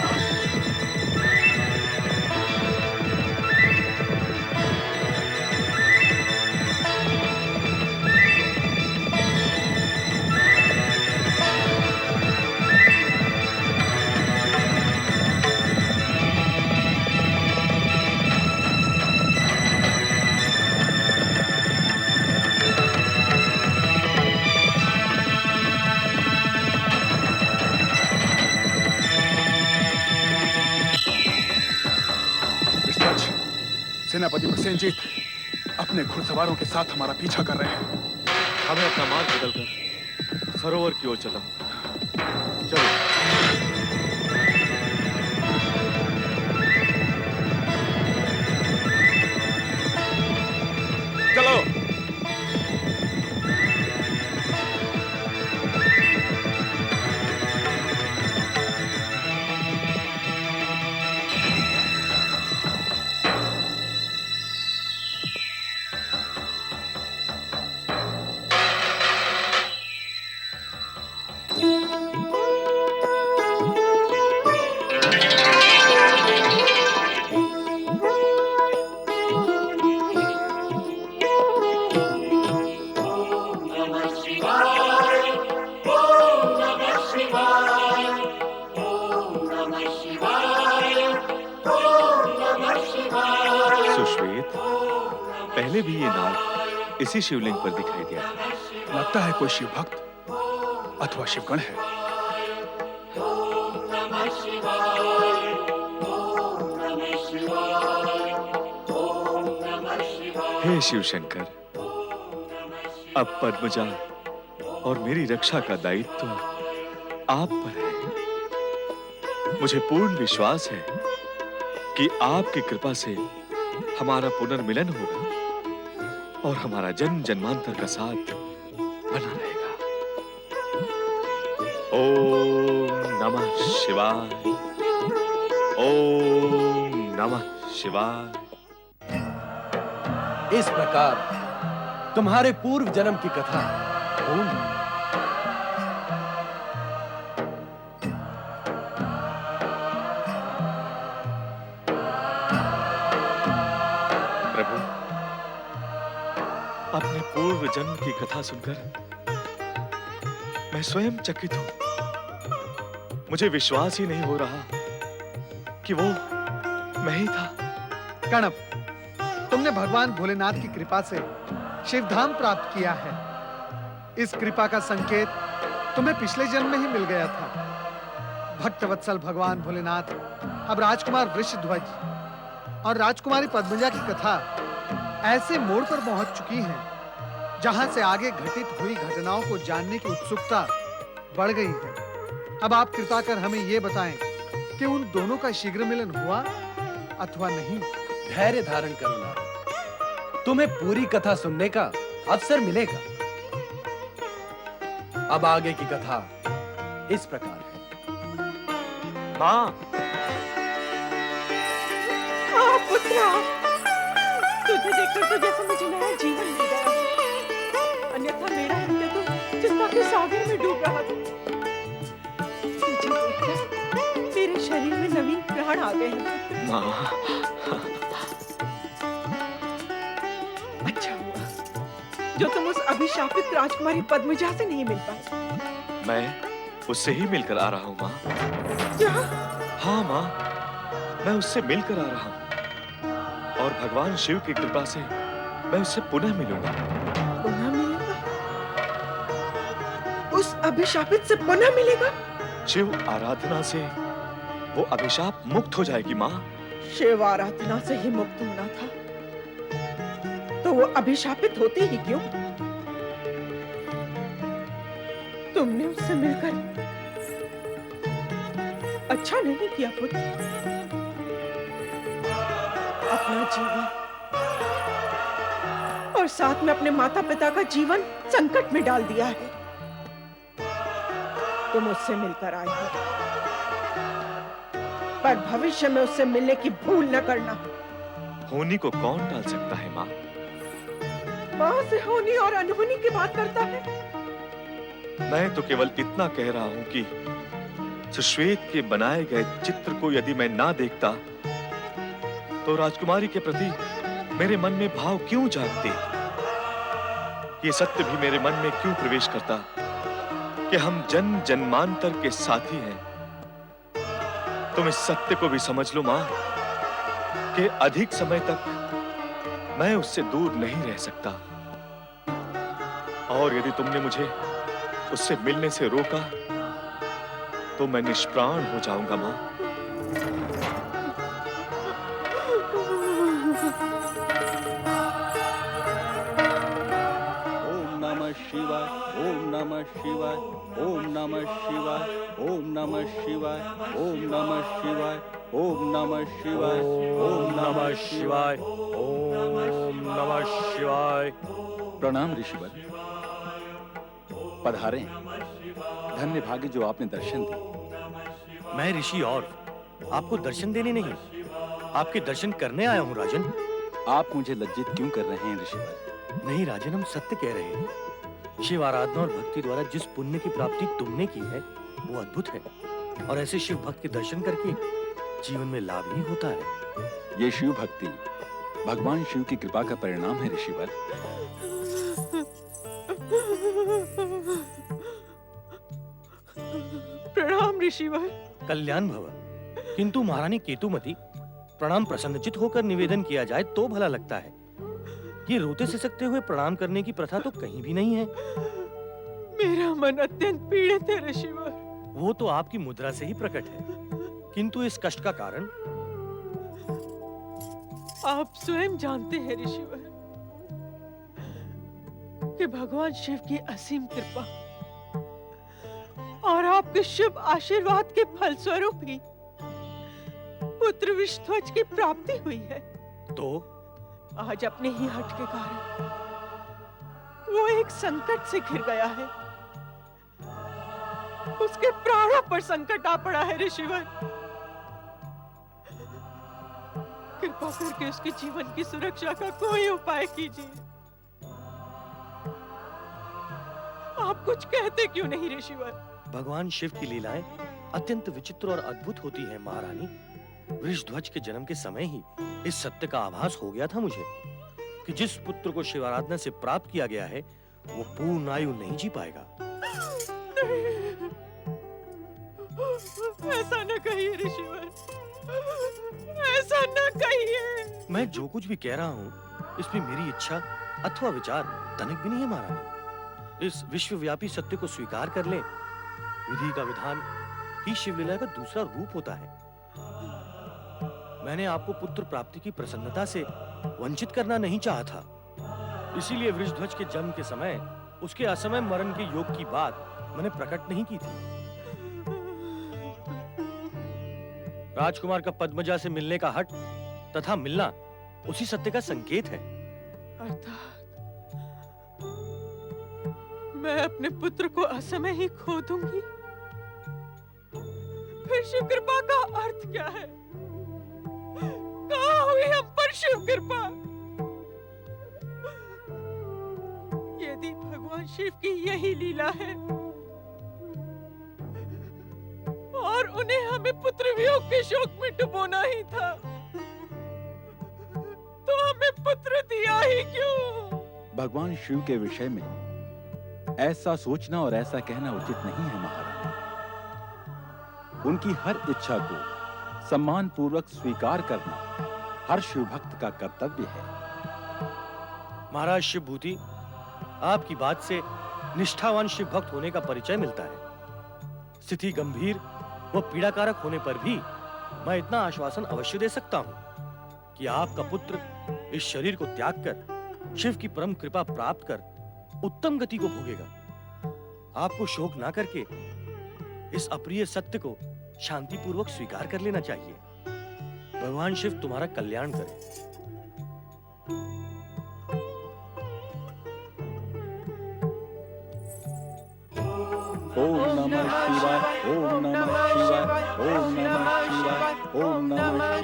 सेनापति प्रसेनजीत अपने घुड़सवारों के साथ हमारा पीछा कर रहे हैं। हमें अपना मार्ग बदलकर सरोवर की ओर चलना होगा। चलो। चलो। सुश्वेत, पहले भी ये नाग इसी शिवलिंग पर दिखाई दिया था। लगता है कोई शिव भक्त अथवा शिवगण है। हे शिव शंकर, अब पद्मजा और मेरी रक्षा का दायित्व आप पर है। मुझे पूर्ण विश्वास है कि आपकी कृपा से हमारा पुनर्मिलन होगा और हमारा जन्म जन्मांतर का साथ बना रहेगा। ओम नमः शिवाय। ओम नमः शिवाय। इस प्रकार तुम्हारे पूर्व जन्म की कथा पूर्ण हुई। प्रभु, अपने पूर्व जन्म की कथा सुनकर मैं स्वयं चकित हूं। मुझे विश्वास ही नहीं हो रहा कि वो मैं ही था। कणप, तुमने भगवान भोलेनाथ की कृपा से शिवधाम प्राप्त किया है। इस कृपा का संकेत तुम्हें पिछले जन्म में ही मिल गया था। भक्तवत्सल भगवान भोलेनाथ अब राजकुमार वृषध्वज और राजकुमारी पद्मजा की कथा ऐसे मोड़ पर पहुंच चुकी है जहां से आगे घटित हुई घटनाओं को जानने की उत्सुकता बढ़ गई है। अब आप कृपा कर हमें यह बताएं कि उन दोनों का शीघ्र मिलन हुआ अथवा नहीं। धैर्य धारण करो नारद, तुम्हें पूरी कथा सुनने का अवसर मिलेगा। अब आगे की कथा इस प्रकार है। मां, पुत्रा, तुझे देखकर तो जैसे मुझे नया जीवन मिल गया। अन्यथा मेरा हृदय तो चिंता के सागर में डूब रहा था। तुझे देखकर तेरे शरीर में नवीन प्राण आ गए हैं। मां, अच्छा हुआ जो तुम उस अभिशापित राजकुमारी पद्मजा से नहीं मिल पाए। मैं उससे ही मिलकर आ रहा हूं मां। क्या? हाँ मां, मैं उससे मिलकर आ रहा हूं और भगवान शिव की कृपा से मैं उससे पुनः मिलूंगा। पुनः मिलेगा? उस अभिशापित से पुनः मिलेगा? शिव आराधना से वो अभिशाप मुक्त हो जाएगी मां। शिव आराधना से ही मुक्त होना था तो वो अभिशापित होती ही क्यों? तुमने उससे मिलकर अच्छा नहीं किया पुत्र। अपना जीवन और साथ में अपने माता पिता का जीवन संकट में डाल दिया है। तुम उससे मिलकर आए हो और भविष्य में उससे मिलने की भूल न करना। होनी को कौन टाल सकता है माँ? माँ से होनी और अनहोनी की बात करता है। मैं तो केवल इतना कह रहा हूं कि सुश्वेत के बनाए गए चित्र को यदि मैं ना देखता तो राजकुमारी के प्रति मेरे मन में भाव क्यों जागते? ये सत्य भी मेरे मन में क्यों प्रवेश करता कि हम जन्म जन्मांतर के साथी हैं? तुम इस सत्य को भी समझ लो मां कि अधिक समय तक मैं उससे दूर नहीं रह सकता, और यदि तुमने मुझे उससे मिलने से रोका तो मैं निष्प्राण हो जाऊंगा मां। ओम नमः शिवाय, ओम नमः शिवाय, ओम नमः शिवाय, ओम नमः शिवाय, ओम नमः शिवाय, ओम नमः शिवाय, ओम नमः शिवाय, ओम नमः शिवाय। प्रणाम ऋषिवर। पधारें। धन्य भाग्य जो आपने दर्शन दिए। मैं ऋषि और आपको दर्शन देने नहीं, आपके दर्शन करने आया हूँ राजन। आप मुझे लज्जित क्यों कर रहे हैं ऋषिवर? नहीं राजन, हम सत्य कह रहे हैं। शिव आराधना और भक्ति द्वारा जिस पुण्य की प्राप्ति तुमने की है वो अद्भुत है, और ऐसे शिव भक्त के दर्शन करके जीवन में लाभ ही होता है। ये शिव भक्ति भगवान शिव की कृपा का परिणाम है ऋषिवर। प्रणाम ऋषिवर। कल्याण भव। किंतु महारानी केतुमती, प्रणाम प्रसन्नचित होकर निवेदन किया जाए तो भला लगता है। ये रोते सिसकते हुए प्रणाम करने की प्रथा तो कहीं भी नहीं है। मेरा मन अत्यंत पीड़ित है ऋषिवर। वो तो आपकी मुद्रा से ही प्रकट है, किंतु इस कष्ट का कारण आप स्वयं जानते हैं ऋषिवर कि भगवान शिव की असीम कृपा और आपके शुभ आशीर्वाद के फलस्वरूप ही पुत्र विष्णुध्वज की प्राप्ति हुई है। तो आज अपने ही हट के कारण वो एक संकट से घिर गया है। उसके प्राणों पर संकट आ पड़ा है ऋषिवर। कृपा करके उसके जीवन की सुरक्षा का कोई उपाय कीजिए। आप कुछ कहते क्यों नहीं ऋषिवर? भगवान शिव की लीलाएं अत्यंत विचित्र और अद्भुत होती हैं महारानी। वृषध्वज के जन्म के समय ही इस सत्य का आभास हो गया था मुझे कि जिस पुत्र को शिवाराधना से प्राप्त किया गया है वो पूर्ण आयु नहीं जी पाएगा। ऐसा न कहिए ऋषिवर, ऐसा न कहिए। मैं जो कुछ भी कह रहा हूँ इसमें मेरी इच्छा अथवा विचार तनिक भी नहीं है महारानी। इस विश्वव्यापी सत्य को स्वीकार कर ले। विधि का विधान ही शिवलीला का दूसरा रूप होता है। मैंने आपको पुत्र प्राप्ति की प्रसन्नता से वंचित करना नहीं चाहा था। इसीलिए वृषध्वज के जन्म के समय उसके असमय मरण के योग की बात मैंने प्रकट नहीं की थी। राजकुमार का पद्मजा से मिलने का हट तथा मिलना उसी सत्य का संकेत है। अर्थात मैं अपने पुत्र को असमय ही खो दूंगी। फिर शिव कृपा का अर्थ क्या है? कहाँ हुई हम पर शिव कृपा? यदि भगवान शिव की यही लीला है और उन्हें हमें पुत्र वियोग के शोक में डुबोना ही था, तो हमें पुत्र दिया ही क्यों? भगवान शिव के विषय में ऐसा सोचना और ऐसा कहना उचित नहीं है महारानी। उनकी हर इच्छा को सम्मान पूर्वक स्वीकार करना हर शिव भक्त का कर्तव्य है। महाराज शिवभूति, आपकी बात से निष्ठावान शिव भक्त होने का परिचय मिलता है। स्थिति गंभीर व पीड़ाकारक होने पर भी मैं इतना आश्वासन अवश्य दे सकता हूं कि आपका पुत्र इस शरीर को त्याग कर शिव की परम कृपा प्राप्त कर उत्तम गति को भोगेगा। आपको शोक ना करके इस अप्रिय सत्य को शांतिपूर्वक स्वीकार कर लेना चाहिए। भगवान शिव तुम्हारा कल्याण करे। ओम नमः शिवाय, ओम नमः शिवाय, ओम नमः शिवाय, ओम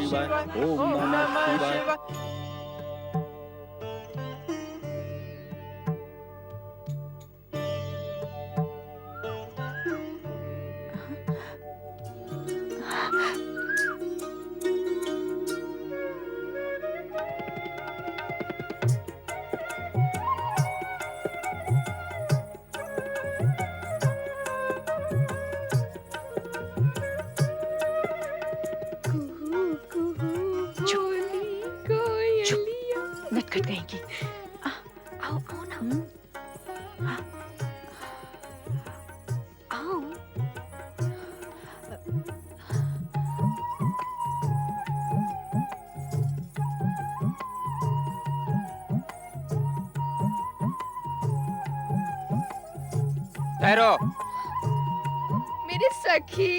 शिवाय। ओम नमः शिवाय। नटखट कहेंगी। आओ आओ ना। आओ। ठहरो। मेरी सखी।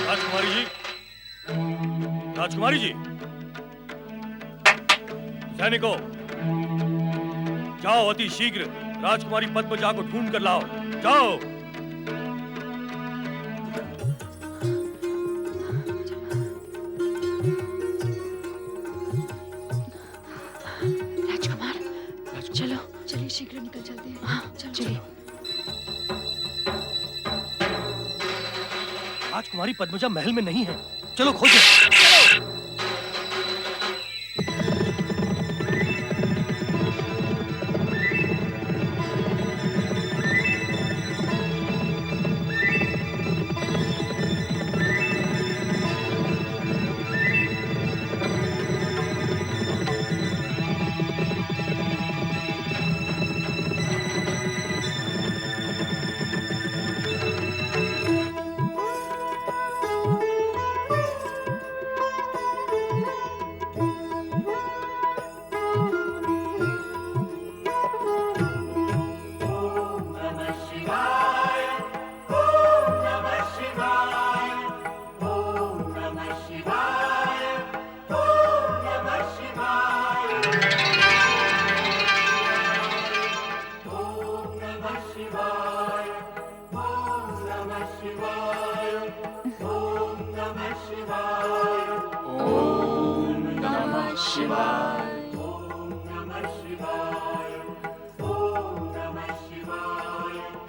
राजकुमारी जी, राजकुमारी जी, सैनिकों, जाओ अति शीघ्र राजकुमारी पद्मजा को ढूंढ कर लाओ। जाओ। राजकुमार, चलो चलिए शीघ्र निकल चलते हैं। हाँ, चलिए। राजकुमारी पद्मजा महल में नहीं है, चलो खोजो।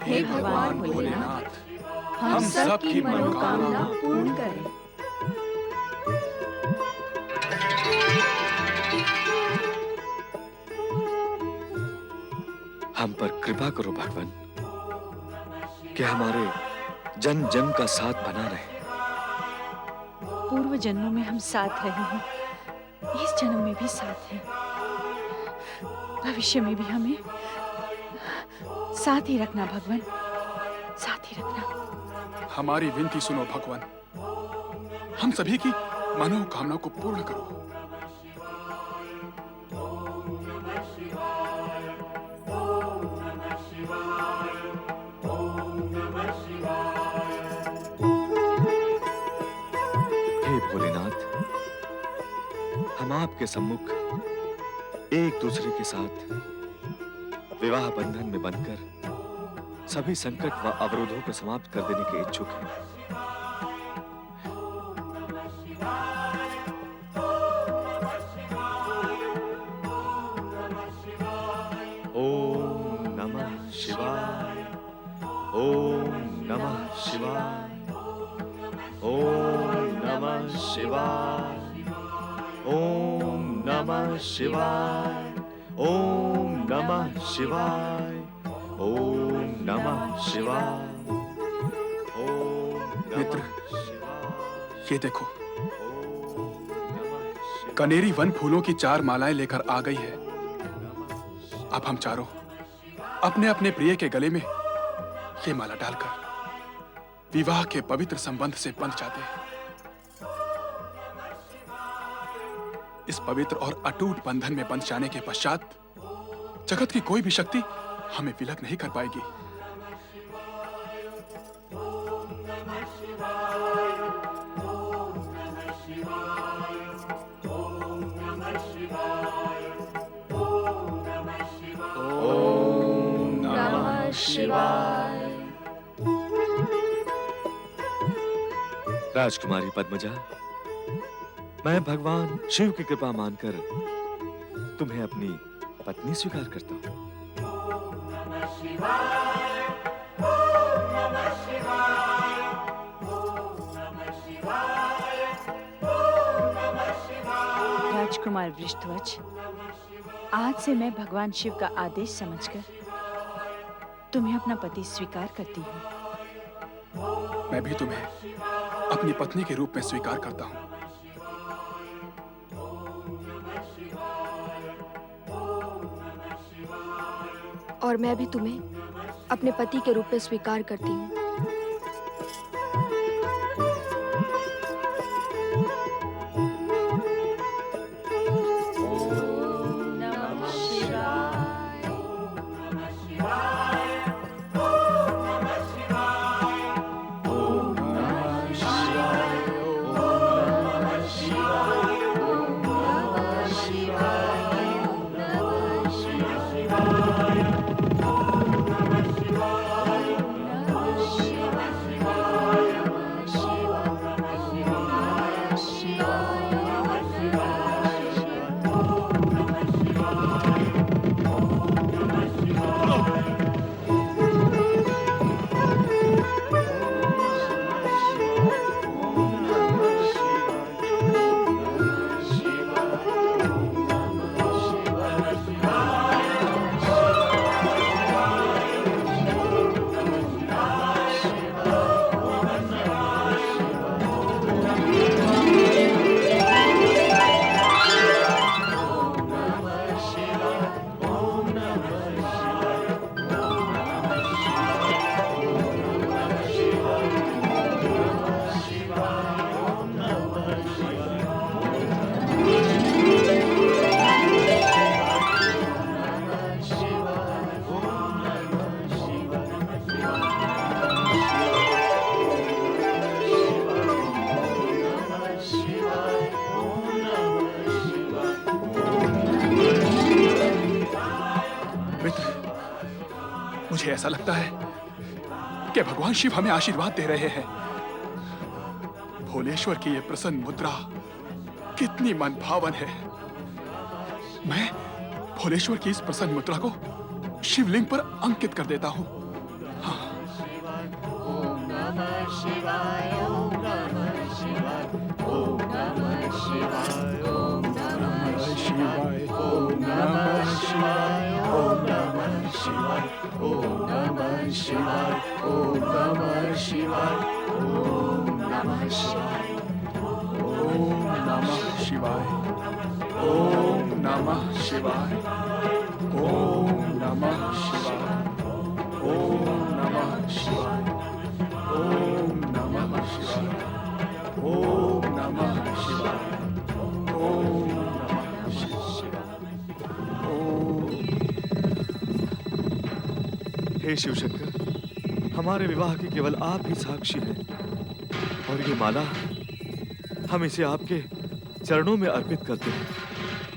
हे भगवान भोलेनाथ, हम सब की मनोकामना पूर्ण करें। हम पर कृपा करो भगवान, कि हमारे जन जन का साथ बना रहे। पूर्व जन्मों में हम साथ रहे हैं, इस जन्म में भी साथ हैं, भविष्य में भी हमें साथ ही रखना भगवान, साथ ही रखना। हमारी विनती सुनो भगवान, हम सभी की मनोकामना को पूर्ण करो। हे भोलेनाथ, हम आपके सम्मुख एक दूसरे के साथ विवाह बंधन में बंधकर सभी संकट व अवरोधों को समाप्त कर देने के इच्छुक हैं। ओम नमः शिवाय। ओम नमः शिवाय। ओम नमः शिवाय। ओम नमः शिवाय। ओम नमः शिवाय। ओम नमः शिवाय। मित्र, ये देखो, कनेरी वन फूलों की 4 मालाएं लेकर आ गई है। अब हम चारों अपने अपने प्रिय के गले में ये माला डालकर विवाह के पवित्र संबंध से बंध जाते हैं। इस पवित्र और अटूट बंधन में बंध जाने के पश्चात जगत की कोई भी शक्ति हमें विलग नहीं कर पाएगी। राजकुमारी पद्मजा, मैं भगवान शिव की कृपा मानकर तुम्हें अपनी पत्नी स्वीकार करता हूँ। राजकुमार वृषध्वज, आज से मैं भगवान शिव का आदेश समझकर तुम्हें अपना पति स्वीकार करती हूँ। मैं भी तुम्हें अपनी पत्नी के रूप में स्वीकार करता हूँ। और मैं भी तुम्हें अपने पति के रूप में स्वीकार करती हूँ। मुझे ऐसा लगता है कि भगवान शिव हमें आशीर्वाद दे रहे हैं। भोलेश्वर की ये प्रसन्न मुद्रा कितनी मनभावन है। मैं भोलेश्वर की इस प्रसन्न मुद्रा को शिवलिंग पर अंकित कर देता हूँ। हाँ। ओम नमः शिवाय, ओम नमः शिवाय, ओम नमः शिवाय, ओम नमः शिवाय, ओम नमः शिवाय, ओम नमः शिवाय, ओम नमः शिवाय, ओम नमः शिवाय, ओम नमः शिवाय, ओम नमः शिवाय, ओम नमः शिवाय, ओम नमः शिवाय, ओम नमः शिवाय, ओम नमः शिवाय, ओम नमः शिवाय, ओम नमः शिवाय, ओम। हे शिवशंकर, हमारे विवाह के केवल आप ही साक्षी हैं और ये माला हम इसे आपके चरणों में अर्पित करते हैं।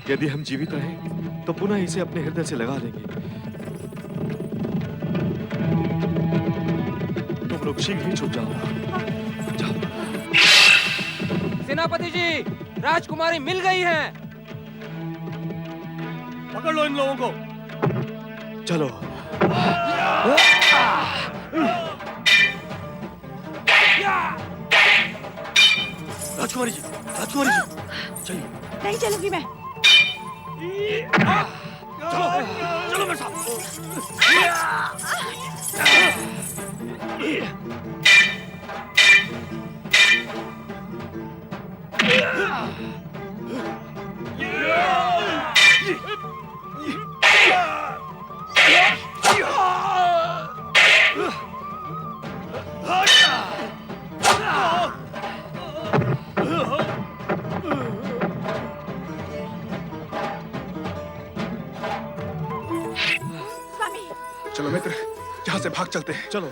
यदि हम जीवित रहें तो पुनः इसे अपने हृदय से लगा लेंगे। तुम लोग शीघ्र ही छूट जाओ। जाओ। सेनापति जी, राजकुमारी मिल गई है। पकड़ लो इन लोगों को। चलो। राजकुमारी जी, राजकुमारी जी, चलिए। नहीं चलूंगी मैं। चलो, चलो मेरे साथ। चलो मित्र, यहाँ से भाग चलते हैं। चलो।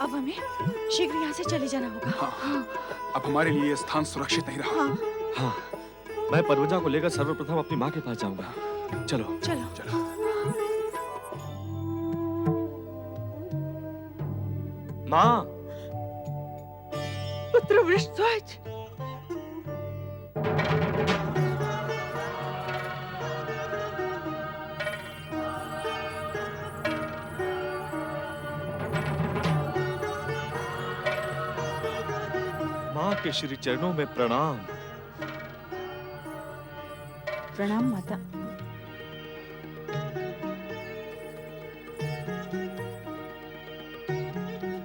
अब हमें शीघ्र यहाँ से चले जाना होगा। हाँ, अब हमारे लिए ये स्थान सुरक्षित नहीं रहा। हाँ, मैं परवजा को लेकर सर्वप्रथम अपनी माँ के पास जाऊंगा। चलो। चलो। माँ। पुत्र वृषध्वज। माँ के श्री चरणों में प्रणाम। प्रणाम माता।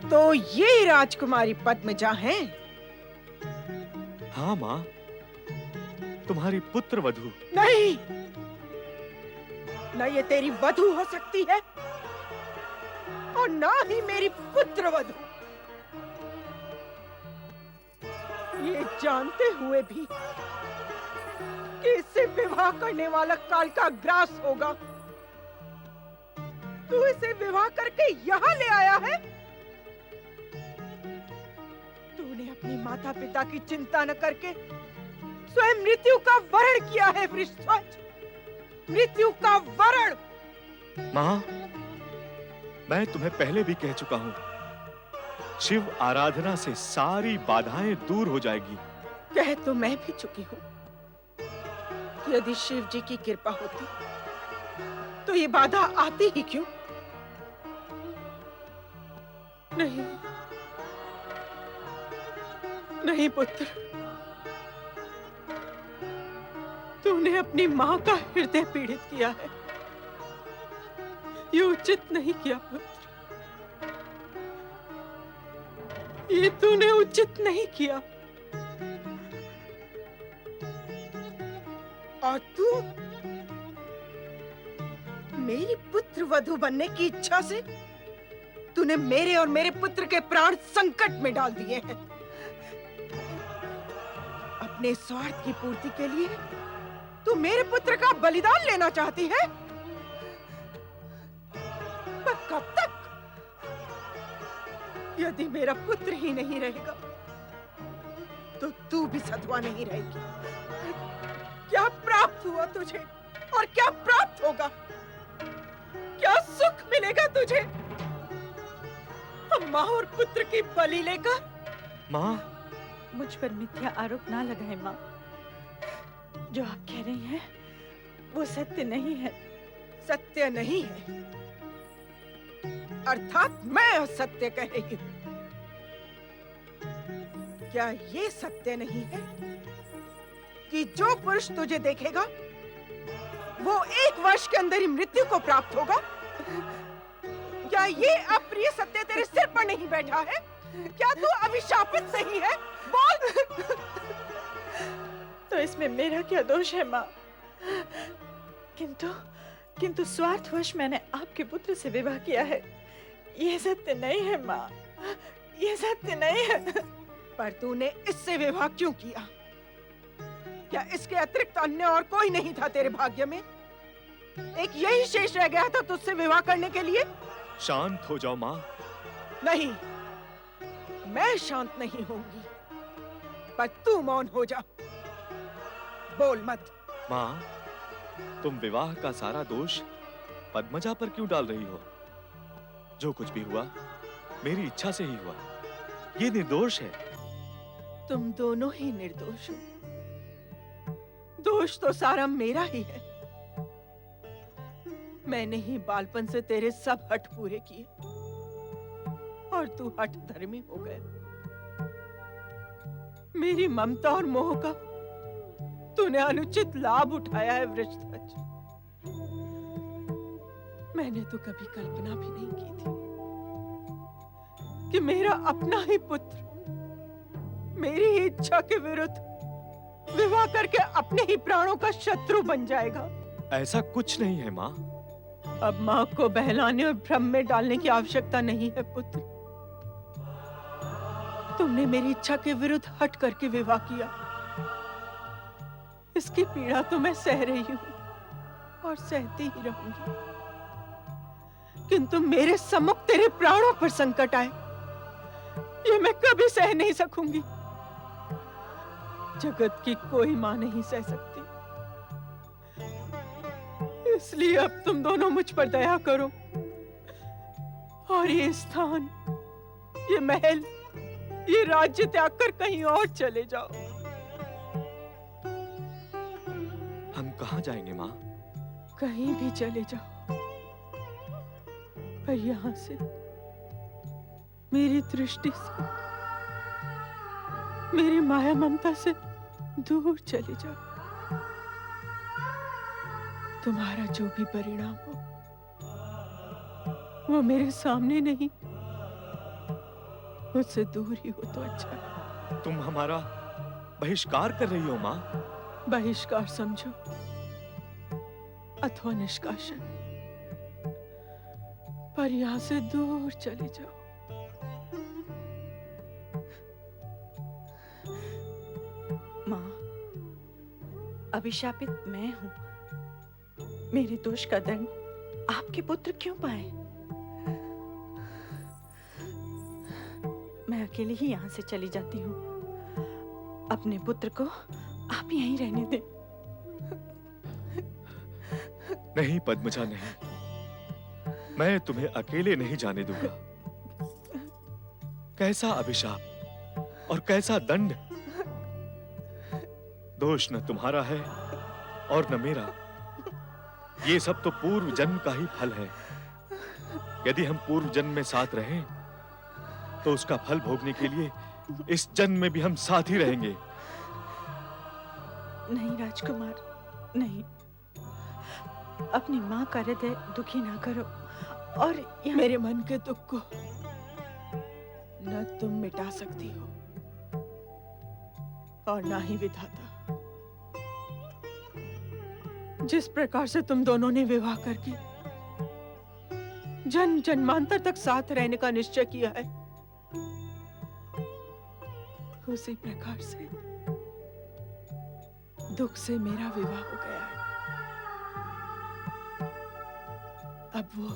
तो ये राजकुमारी पद्मजा हैं? हाँ माँ, तुम्हारी पुत्र वधू। नहीं, न ये तेरी वधू हो सकती है और ना ही मेरी पुत्र वधू। ये जानते हुए भी कि इससे विवाह करने वाला काल का ग्रास होगा, तू इसे विवाह करके यहाँ ले आया है। तूने अपनी माता पिता की चिंता न करके स्वयं मृत्यु का वरण किया है वृषध्वज, मृत्यु का वरण। माँ, मैं तुम्हें पहले भी कह चुका हूँ, शिव आराधना से सारी बाधाएं दूर हो जाएगी। कह तो मैं भी चुकी हूँ कि यदि शिव जी की कृपा होती तो ये बाधा आती ही क्यों? नहीं, नहीं पुत्र, तूने अपनी माँ का हृदय पीड़ित किया है। ये उचित नहीं किया पुत्र, ये तूने उचित नहीं किया। और तू मेरी पुत्र वधू बनने की इच्छा से तूने मेरे और मेरे पुत्र के प्राण संकट में डाल दिए हैं। अपने स्वार्थ की पूर्ति के लिए तू मेरे पुत्र का बलिदान लेना चाहती है, पर कब तक? यदि मेरा पुत्र ही नहीं रहेगा तो तू भी सधवा नहीं रहेगी। क्या प्राप्त हुआ तुझे और क्या प्राप्त होगा? क्या सुख मिलेगा तुझे? हम माँ और पुत्र की बलि लेकर? माँ, मुझ पर मिथ्या आरोप ना लगाए माँ। जो आप कह रही हैं वो सत्य नहीं है। सत्य नहीं है अर्थात मैं असत्य कह रही हूँ। क्या ये सत्य नहीं है कि जो पुरुष तुझे देखेगा वो 1 वर्ष के अंदर ही मृत्यु को प्राप्त होगा? क्या ये अप्रिय सत्य तेरे सिर पर नहीं बैठा है? क्या तू अभिशापित नहीं है? बोल। तो इसमें मेरा क्या दोष है माँ? किंतु स्वार्थवश मैंने आपके पुत्र से विवाह किया है। ये सत्य नहीं है माँ, ये सत्य नहीं है। पर तूने इससे विवाह क्यों किया? क्या इसके अतिरिक्त अन्य और कोई नहीं था तेरे भाग्य में? एक यही शेष रह गया था तुझसे विवाह करने के लिए? शांत हो जाओ माँ। नहीं, मैं शांत नहीं होंगी, पर तू मौन हो जा, बोल मत। माँ, तुम विवाह का सारा दोष पद्मजा पर क्यों डाल रही हो? जो कुछ भी हुआ मेरी इच्छा से ही हुआ। ये निर्दोष है। तुम दोनों ही निर्दोष हो। दोष तो सारा मेरा ही है। मैंने ही बालपन से तेरे सब हठ पूरे किए और तू हठ धर्मी हो गया। मेरी ममता और मोह का तूने अनुचित लाभ उठाया है वृषध्वज। मैंने तो कभी कल्पना भी नहीं की थी कि मेरा अपना ही पुत्र मेरी ही इच्छा के विरुद्ध विवाह करके अपने ही प्राणों का शत्रु बन जाएगा। ऐसा कुछ नहीं है माँ। अब माँ को बहलाने और भ्रम में डालने की आवश्यकता नहीं है पुत्र। तुमने मेरी इच्छा के विरुद्ध हट करके विवाह किया। इसकी पीड़ा तो मैं सह रही हूँ और सहती ही रहूंगी, किंतु मेरे सम्मुख तेरे प्राणों पर संकट आए, ये मैं कभी सह नहीं सकूंगी। जगत की कोई माँ नहीं सह सकती। इसलिए अब तुम दोनों मुझ पर दया करो और ये स्थान, ये महल, ये राज्य त्याग कर कहीं और चले जाओ। हम कहाँ जाएंगे माँ? कहीं भी चले जाओ, पर यहाँ से, मेरी दृष्टि से, मेरी माया ममता से दूर चले जाओ। तुम्हारा जो भी परिणाम हो, वो मेरे सामने नहीं, उससे दूर ही हो तो अच्छा है। तुम हमारा बहिष्कार कर रही हो माँ? बहिष्कार समझो अथवा निष्कासन, पर यहाँ से दूर चले जाओ। माँ, अभिशापित मैं हूँ। मेरे दोष का दंड आपके पुत्र क्यों पाए? मैं अकेली ही यहाँ से चली जाती हूँ। अपने पुत्र को आप यहीं रहने दें। नहीं पद्मजा, नहीं, मैं तुम्हें अकेले नहीं जाने दूंगा। कैसा अभिशाप और कैसा दंड! दोष न तुम्हारा है और न मेरा। ये सब तो पूर्व जन्म का ही फल है। यदि हम पूर्व जन्म में साथ रहें, तो उसका फल भोगने के लिए इस जन्म में भी हम साथ ही रहेंगे। नहीं राजकुमार, नहीं। अपनी माँ का हृदय दुखी ना करो। और मेरे मन के दुख को न तुम मिटा सकती हो और ना ही विधाता। जिस प्रकार से तुम दोनों ने विवाह करके जन्म जन्मांतर तक साथ रहने का निश्चय किया है, उसी प्रकार से दुख से मेरा विवाह हो गया है। अब वो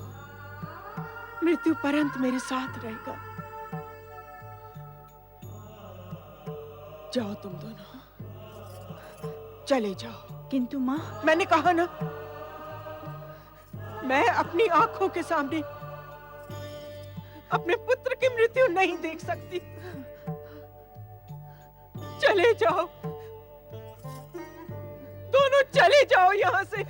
मृत्यु पर्यंत मेरे साथ रहेगा। जाओ तुम दोनों, चले जाओ। किंतु माँ, मैंने कहा ना, मैं अपनी आंखों के सामने अपने पुत्र की मृत्यु नहीं देख सकती। चले जाओ, दोनों चले जाओ यहां से।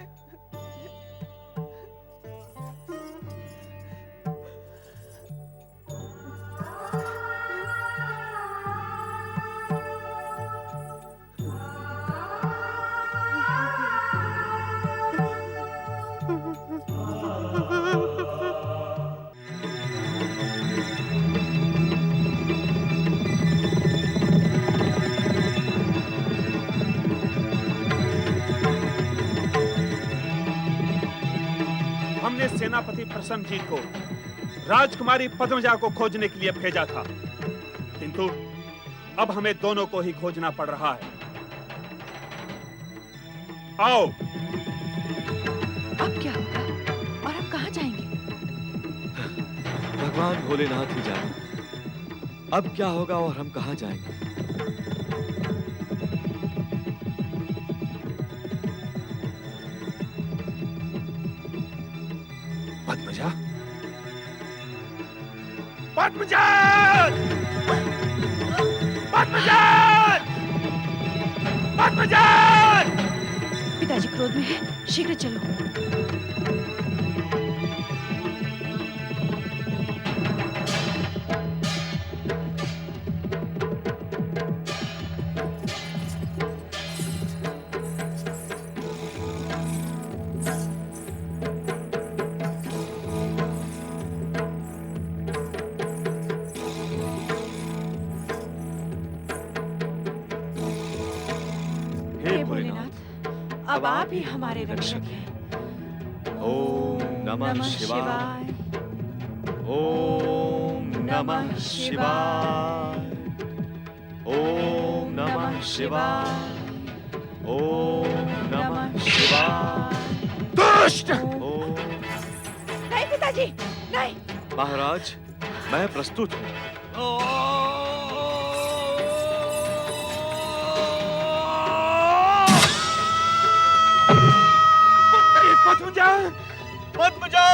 हमने सेनापति प्रसन्नजीत को राजकुमारी पद्मजा को खोजने के लिए भेजा था, किंतु अब हमें दोनों को ही खोजना पड़ रहा है। आओ। अब क्या होगा और अब कहाँ जाएंगे? भगवान भोलेनाथ ही जाने अब क्या होगा और हम कहाँ जाएंगे। पद्मजा, पद्मजा, पद्मजा, पद्मजा! पिताजी क्रोध में है, शीघ्र चलो। हे भोलेनाथ, अब आप ही हमारे रक्षक हैं। ओम नमः शिवाय। ओम नमः शिवाय। ओम नमः शिवाय। ओम नमः शिवाय। दुष्ट! नहीं पिताजी, नहीं। महाराज, मैं प्रस्तुत हूँ। पद्मजा! पद्मजा!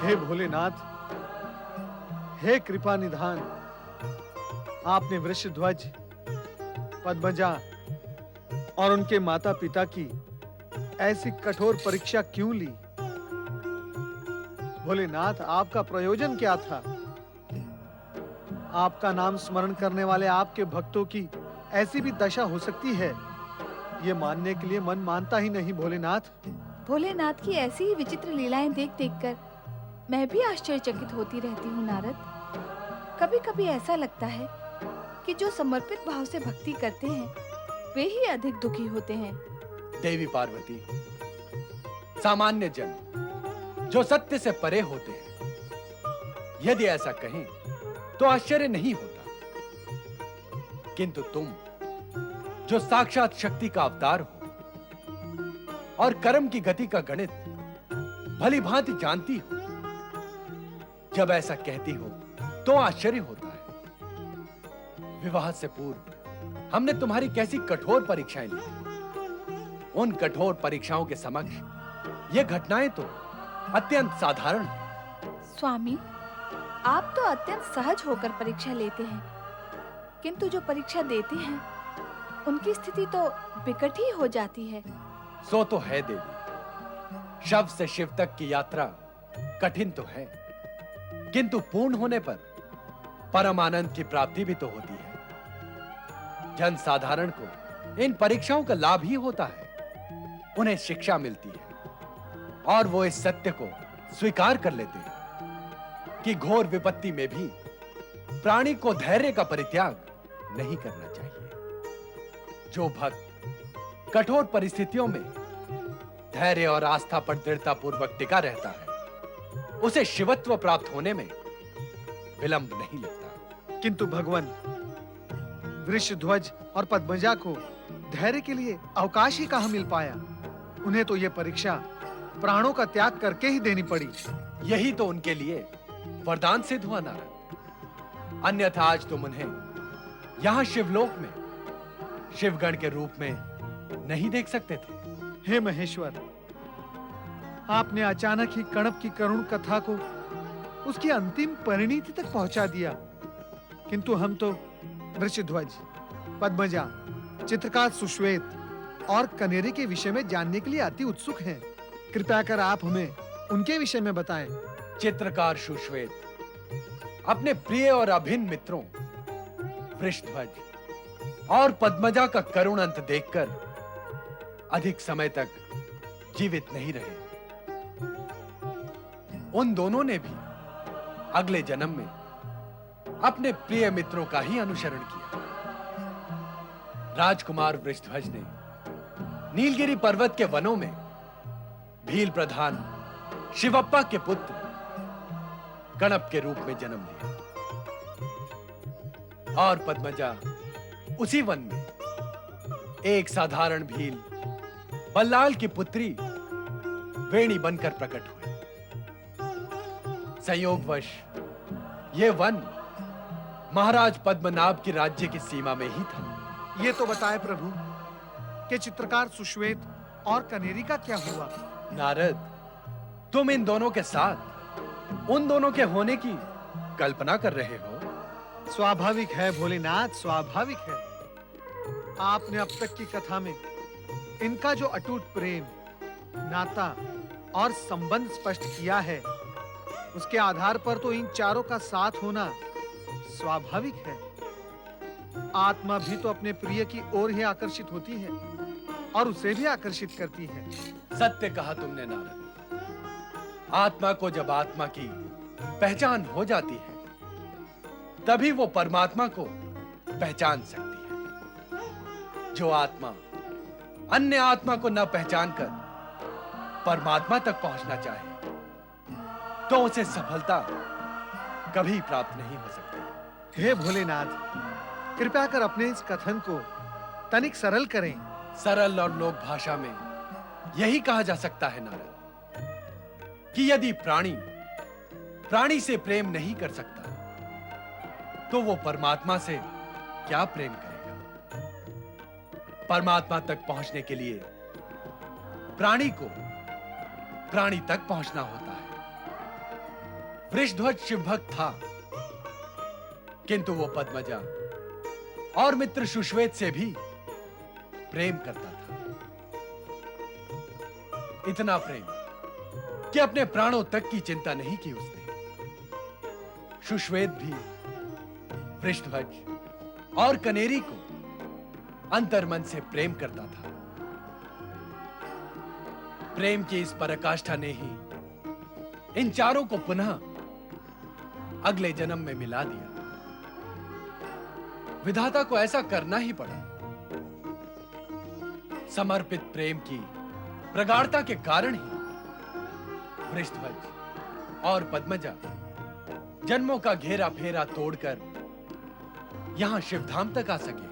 हे भोलेनाथ, हे कृपा निधान, आपने वृषध्वज, पद्मजा और उनके माता पिता की ऐसी कठोर परीक्षा क्यों ली? भोलेनाथ, आपका प्रयोजन क्या था? आपका नाम स्मरण करने वाले आपके भक्तों की ऐसी भी दशा हो सकती है, ये मानने के लिए मन मानता ही नहीं भोलेनाथ। भोलेनाथ की ऐसी ही विचित्र लीलाएं देख देखकर मैं भी आश्चर्यचकित होती रहती हूँ नारद। कभी कभी ऐसा लगता है कि जो समर्पित भाव से भक्ति करते हैं वे ही अधिक दुखी होते हैं। देवी पार्वती, सामान्य जन जो सत्य से परे होते हैं, यदि ऐसा कहें तो आश्चर्य नहीं होता, किंतु तुम जो साक्षात शक्ति का अवतार हो और कर्म की गति का गणित भली भांति जानती हो, जब ऐसा कहती हो तो आश्चर्य होता है। विवाह से पूर्व हमने तुम्हारी कैसी कठोर परीक्षाएं ली थी। उन कठोर परीक्षाओं के समक्ष ये घटनाएं तो अत्यंत साधारण हैं। स्वामी, आप तो अत्यंत सहज होकर परीक्षा लेते हैं, किंतु जो परीक्षा देते हैं उनकी स्थिति तो विकट ही हो जाती है। सो तो है देवी, शव से शिव तक की यात्रा कठिन तो है, किंतु पूर्ण होने पर परम आनंद की प्राप्ति भी तो होती है। जन साधारण को इन परीक्षाओं का लाभ ही होता है, उन्हें शिक्षा मिलती है और वो इस सत्य को स्वीकार कर लेते हैं कि घोर विपत्ति में भी प्राणी को धैर्य का परित्याग नहीं करना चाहिए। जो भक्त कठोर परिस्थितियों में धैर्य और आस्था पर दृढ़ता पूर्वक टिका रहता है, उसे शिवत्व प्राप्त होने में विलंब नहीं लगता। किंतु भगवान, वृषध्वज और पद्मजा को धैर्य के लिए अवकाश ही कहां मिल पाया? उन्हें तो यह परीक्षा प्राणों का त्याग करके ही देनी पड़ी। यही तो उनके लिए वरदान सिद्ध हुआ नारद। अन्यथा आज तुम उन्हें यहां शिवलोक में शिवगण के रूप में नहीं देख सकते थे। हे महेश्वर, आपने अचानक ही कणप की करुण कथा को उसकी अंतिम परिणति तक पहुंचा दिया, किंतु हम तो वृषध्वज, पद्मजा, चित्रकार सुश्वेत और कनेरी के विषय में जानने के लिए अति उत्सुक हैं। कृपया कर आप हमें उनके विषय में बताएं। चित्रकार सुश्वेत अपने प्रिय और अभिन्न मित्रों वृषध्वज और पद्मजा का करुण अंत देखकर अधिक समय तक जीवित नहीं रहे। उन दोनों ने भी अगले जन्म में अपने प्रिय मित्रों का ही अनुसरण किया। राजकुमार वृषध्वज ने नीलगिरी पर्वत के वनों में भील प्रधान शिवप्पा के पुत्र गणप के रूप में जन्म लिया और पद्मजा उसी वन में एक साधारण भील बल्लाल की पुत्री वेणी बनकर प्रकट हुई। संयोगवश यह वन महाराज पद्मनाभ की राज्य की सीमा में ही था। ये तो बताए प्रभु कि चित्रकार सुश्वेत और कनेरी का क्या हुआ? नारद, तुम इन दोनों के साथ उन दोनों के होने की कल्पना कर रहे हो। स्वाभाविक है भोलेनाथ, स्वाभाविक है। आपने अब तक की कथा में इनका जो अटूट प्रेम, नाता और संबंध स्पष्ट किया है, उसके आधार पर तो इन चारों का साथ होना स्वाभाविक है। आत्मा भी तो अपने प्रिय की ओर ही आकर्षित होती है और उसे भी आकर्षित करती है। सत्य कहा तुमने नारद। आत्मा को जब आत्मा की पहचान हो जाती है तभी वो परमात्मा को पहचान सकती है। जो आत्मा अन्य आत्मा को न पहचान कर परमात्मा तक पहुंचना चाहे तो उसे सफलता कभी प्राप्त नहीं हो सकती। हे भोलेनाथ, कृपया कर अपने इस कथन को तनिक सरल करें। सरल और लोक भाषा में यही कहा जा सकता है नारद कि यदि प्राणी से प्रेम नहीं कर सकता तो वो परमात्मा से क्या प्रेम करेगा। परमात्मा तक पहुंचने के लिए प्राणी को प्राणी तक पहुंचना होता है। वृषध्वज शिव भक्त था किंतु वो पद्मजा और मित्र सुश्वेत से भी प्रेम करता था। इतना प्रेम कि अपने प्राणों तक की चिंता नहीं की उसने। सुश्वेत भी वृषध्वज और कनेरी को अंतर्मन से प्रेम करता था। प्रेम की इस पराकाष्ठा ने ही इन चारों को पुनः अगले जन्म में मिला दिया। विधाता को ऐसा करना ही पड़ा। समर्पित प्रेम की प्रगाढ़ता के कारण ही वृषध्वज और पद्मजा जन्मों का घेरा फेरा तोड़कर यहां शिवधाम तक आ सके।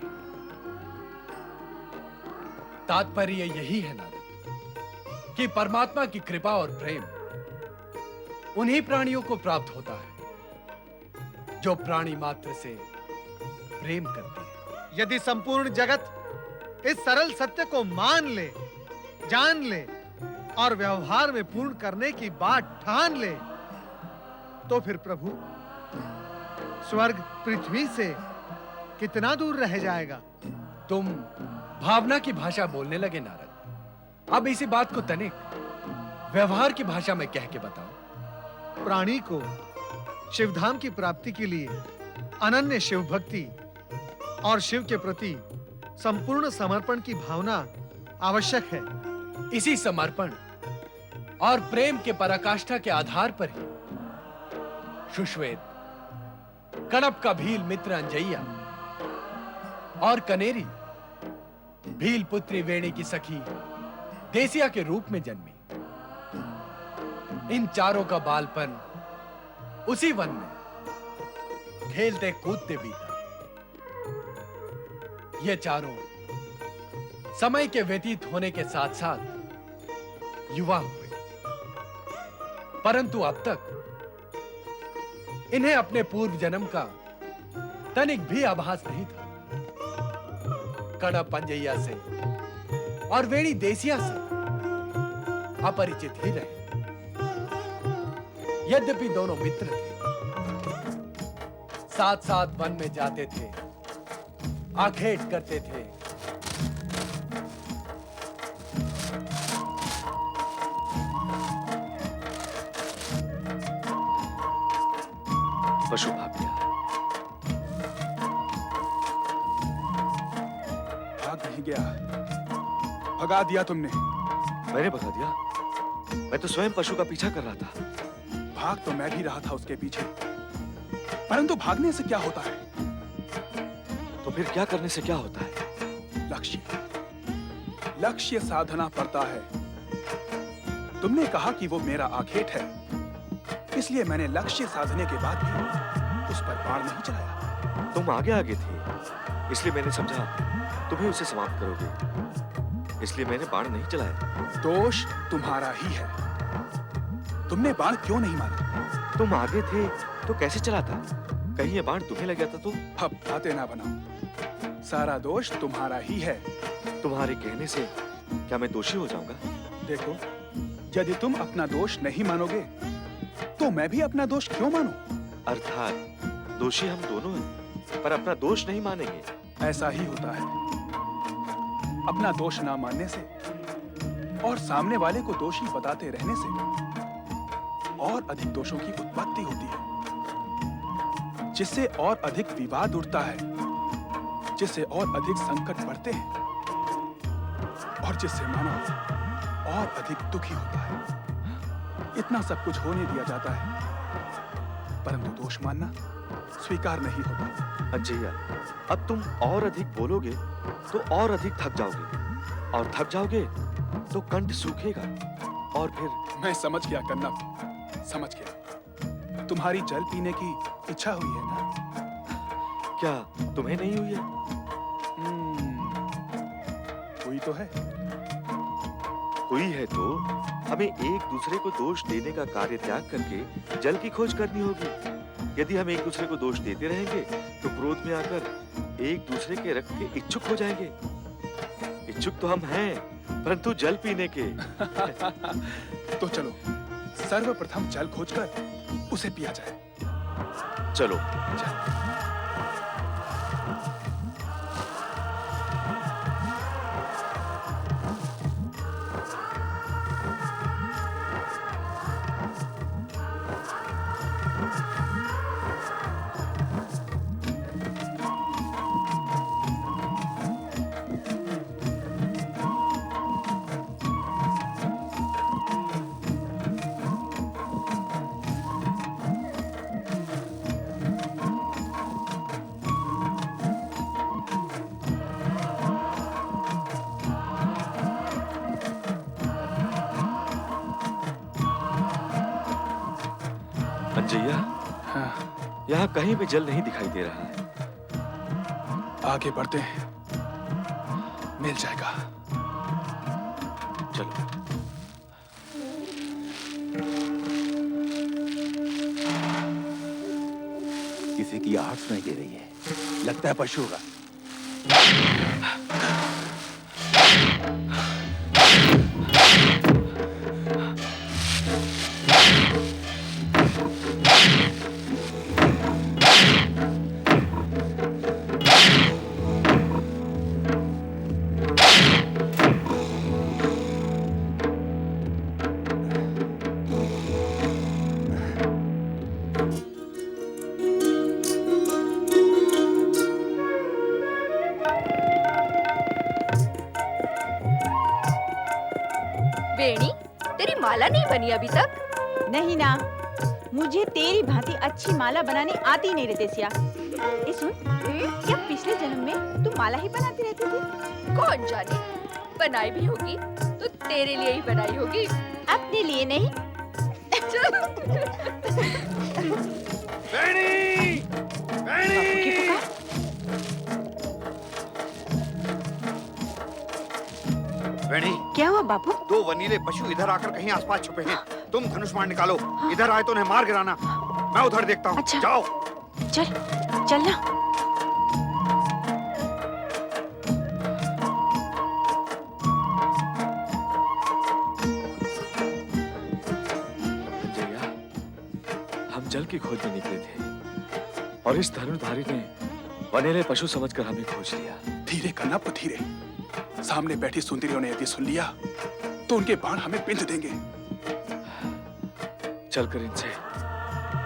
तात्पर्य यही है नारद कि परमात्मा की कृपा और प्रेम उन्हीं प्राणियों को प्राप्त होता है जो प्राणी मात्र से प्रेम करते हैं। यदि संपूर्ण जगत इस सरल सत्य को मान ले, जान ले और व्यवहार में पूर्ण करने की बात ठान ले तो फिर प्रभु स्वर्ग पृथ्वी से कितना दूर रह जाएगा। तुम भावना की भाषा बोलने लगे नारद। अब इसी बात को तनिक व्यवहार की भाषा में कह के बताओ। प्राणी को शिवधाम की प्राप्ति के लिए अनन्य शिव भक्ति और शिव के प्रति संपूर्ण समर्पण की भावना आवश्यक है। इसी समर्पण और प्रेम के पराकाष्ठा के आधार पर ही सुश्वेत, कणप का भील मित्र अंजैया और कनेरी भील पुत्री वेणी की सखी देसिया के रूप में जन्मी। इन चारों का बालपन उसी वन में खेलते कूदते बीता। ये चारों समय के व्यतीत होने के साथ साथ युवा हुए, परंतु अब तक इन्हें अपने पूर्व जन्म का तनिक भी आभास नहीं था। कणप अंजैया से और वेणी देसिया से अपरिचित ही रहे। यद्यपि दोनों मित्र थे, साथ साथ वन में जाते थे, आखेट करते थे, पशु भाग्य भाग नहीं गया, भगा दिया तुमने। मैंने भगा दिया? मैं तो स्वयं पशु का पीछा कर रहा था। भाग तो मैं भी रहा था उसके पीछे, परंतु भागने से क्या होता है? तो फिर क्या करने से क्या होता है? लक्ष्य साधना पड़ता है। तुमने कहा कि वो मेरा आखेट है, इसलिए मैंने लक्ष्य साधने के बाद भी उस पर बाण नहीं चलाया। तुम आगे आगे थे, इसलिए मैंने समझा तुम्हें उसे समाप्त करोगे, इसलिए मैंने बाण नहीं चलाया। दोष तुम्हारा ही है। तुमने बाण क्यों नहीं मारा? तुम आगे थे तो कैसे चलाता? कहीं ये बाण तुम्हें लग जाता तो? अब बातें ना बनाओ, सारा दोष तुम्हारा ही है। तुम्हारे कहने से क्या मैं दोषी हो जाऊंगा? देखो, यदि तुम अपना दोष नहीं मानोगे तो मैं भी अपना दोष क्यों मानूं? अर्थात दोषी हम दोनों हैं, पर अपना दोष नहीं मानेंगे। ऐसा ही होता है। अपना दोष ना मानने से और सामने वाले को दोषी बताते रहने से और अधिक दोषों की उत्पत्ति होती है, जिससे और अधिक विवाद उठता है जिससे और अधिक संकट बढ़ते हैं और जिससे मानव और अधिक दुखी होता है। इतना सब कुछ होने दिया जाता है, परंतु दोष मानना स्वीकार नहीं होता। अंजैया, अब तुम और अधिक बोलोगे तो और अधिक थक जाओगे, और थक जाओगे तो कंठ सूखेगा, और फिर मैं समझ गया कन्नप, समझ गया। तुम्हारी जल पीने की इच्छा हुई है ना? क्या तुम्हें नहीं हुई है? हुई तो है। हुई है तो हमें एक दूसरे को दोष देने का कार्य त्याग करके जल की खोज करनी होगी। यदि हम एक दूसरे को दोष देते रहेंगे तो क्रोध में आकर एक दूसरे के रक्त के इच्छुक हो जाएंगे। इच्छुक तो हम हैं, परंतु जल पीने के। तो चलो सर्वप्रथम जल खोजकर उसे पिया जाए। चलो। अंजैया, हाँ। यहाँ कहीं भी जल नहीं दिखाई दे रहा है। आगे बढ़ते हैं, मिल जाएगा। चलो। किसी की आहट सुनाई दे रही है, लगता है पशु होगा। वेणी, तेरी माला नहीं बनी अभी तक? नहीं ना, मुझे तेरी भांति अच्छी माला बनानी आती नहीं रे देसिया। ये सुन, क्या पिछले जन्म में तू माला ही बनाती रहती थी? कौन जाने, बनाई भी होगी तो तेरे लिए ही बनाई होगी, अपने लिए नहीं। वेणी! वेणी! वेणी, क्या हुआ बापू? दो वनीले पशु इधर आकर कहीं आसपास छुपे हैं। तुम धनुष्मान निकालो। इधर आए तो उन्हें मार गिराना। मैं उधर देखता हूँ। अच्छा। जाओ। चल, चलना। अंजैया, हम जल की खोज में निकले थे और इस धनुर्धारी ने वनेले पशु समझकर हमें खोज लिया। धीरे कन्नप, धीरे। सामने बैठी सुंदरियों ने यदि सुन लिया तो उनके बाण हमें बिंध देंगे। चलकर इनसे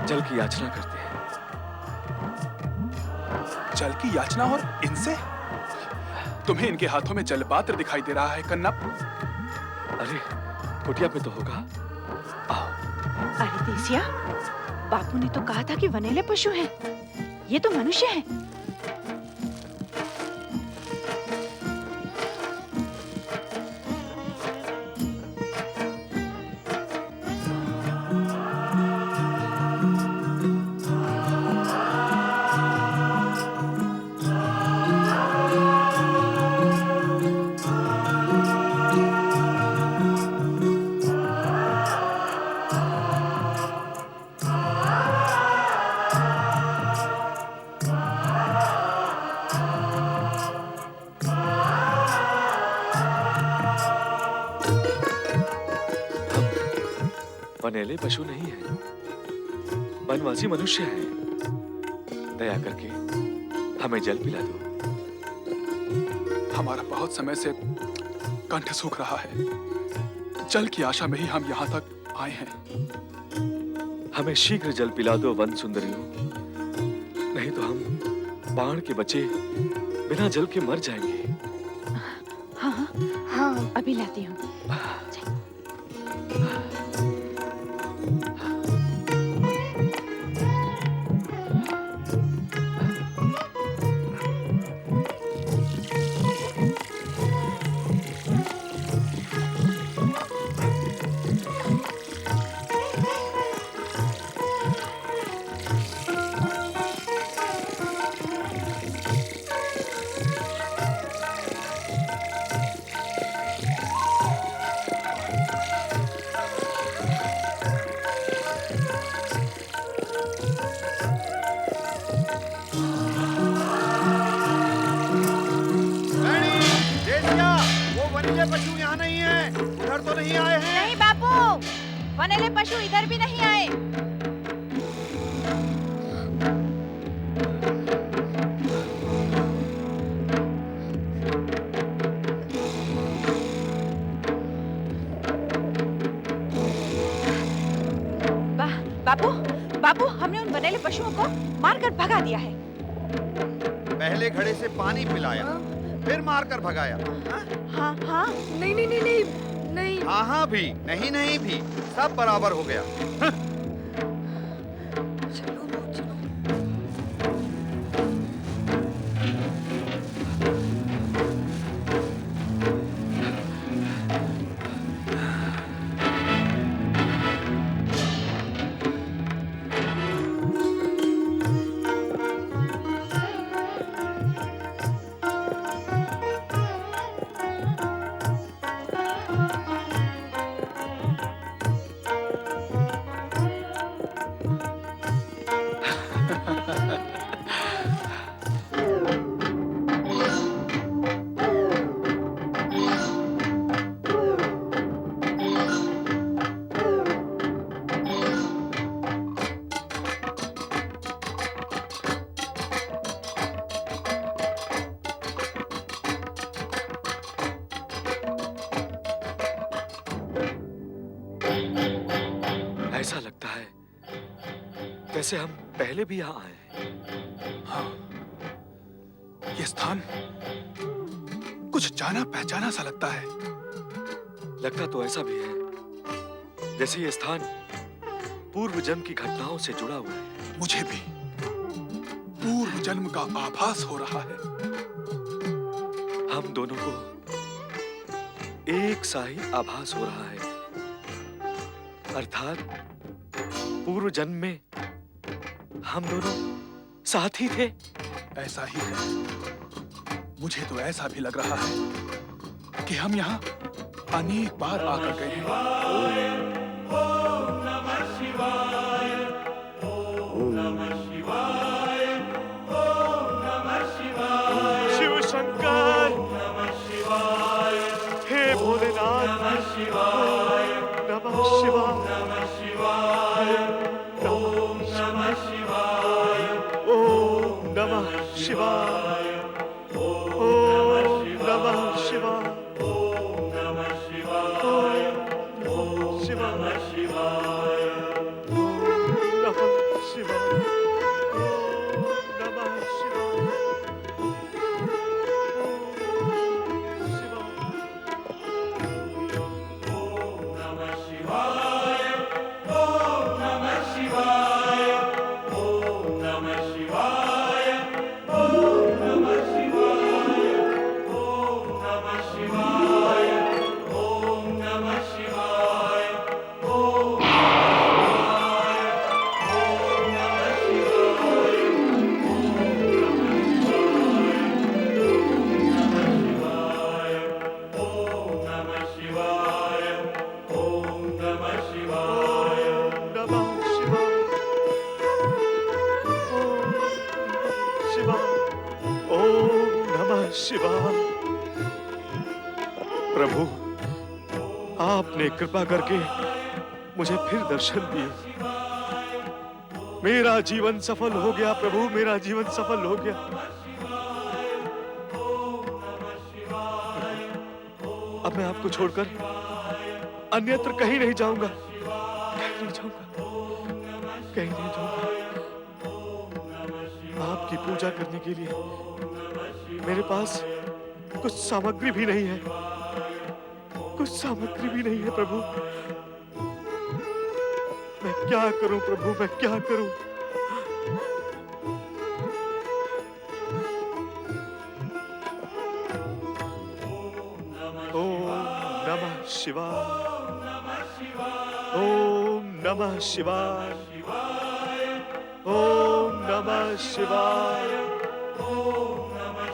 जल की याचना करते हैं। जल की याचना और इनसे? तुम्हें इनके हाथों में जलपात्र दिखाई दे रहा है कन्नप? अरे कुटिया में तो होगा। आओ। अरे देसिया, बापू ने तो कहा था कि वनेले पशु हैं। ये तो मनुष्य हैं। वनेले पशु नहीं है, वनवासी मनुष्य है। दया करके हमें जल पिला दो। हमारा बहुत समय से कंठ सूख रहा है। जल की आशा में ही हम यहाँ तक आए हैं। हमें शीघ्र जल पिला दो वन सुंदरियों, नहीं तो हम बाण के बचे बिना जल के मर जाएंगे। हाँ हाँ हाँ अभी लाती हूँ। पशु यहाँ नहीं है, उधर तो नहीं आए हैं। नहीं बापू, वनेले पशु इधर भी नहीं आए। बापू, बापू, हमने उन वनेले पशुओं को मारकर भगा दिया है। पहले घड़े से पानी पिलाया, फिर मारकर भगाया। हाँ हाँ। नहीं नहीं नहीं नहीं नहीं। हाँ हाँ भी, नहीं नहीं भी, सब बराबर हो गया। चलो चलो। ऐसा लगता है जैसे हम पहले भी यहाँ आए हैं। हाँ, ये स्थान कुछ जाना पहचाना सा लगता है। लगता तो ऐसा भी है जैसे ये स्थान पूर्व जन्म की घटनाओं से जुड़ा हुआ है। मुझे भी पूर्व जन्म का आभास हो रहा है। हम दोनों को एक सा ही आभास हो रहा है, अर्थात पूर्व जन्म में हम दोनों साथ ही थे। ऐसा ही है। मुझे तो ऐसा भी लग रहा है कि हम यहाँ अनेक बार आकर गए हैं। शिव शंकर, हे भोलेनाथ, नमः शिवाय, नमः शिवाय, ओम नमः शिवाय, ओम नमः शिवाय, ओम नमः शिवाय, ओम नमः शिवाय, ओम नमः शिवाय, ओम नमः शिवाय, ओम नमः शिवाय। प्रभु, आपने कृपा करके मुझे फिर दर्शन दिए। मेरा जीवन सफल हो गया प्रभु, मेरा जीवन सफल हो गया। अब मैं आपको छोड़कर अन्यत्र कहीं नहीं जाऊंगा, कहीं नहीं जाऊंगा, कहीं नहीं जाऊंगा। आपकी पूजा करने के लिए मेरे पास कुछ सामग्री भी नहीं है, कुछ सामग्री भी नहीं है प्रभु। मैं क्या करूं प्रभु, मैं क्या करूं? ओम नमः शिवाय, ओम नमः शिवाय, ओम नमः शिवाय,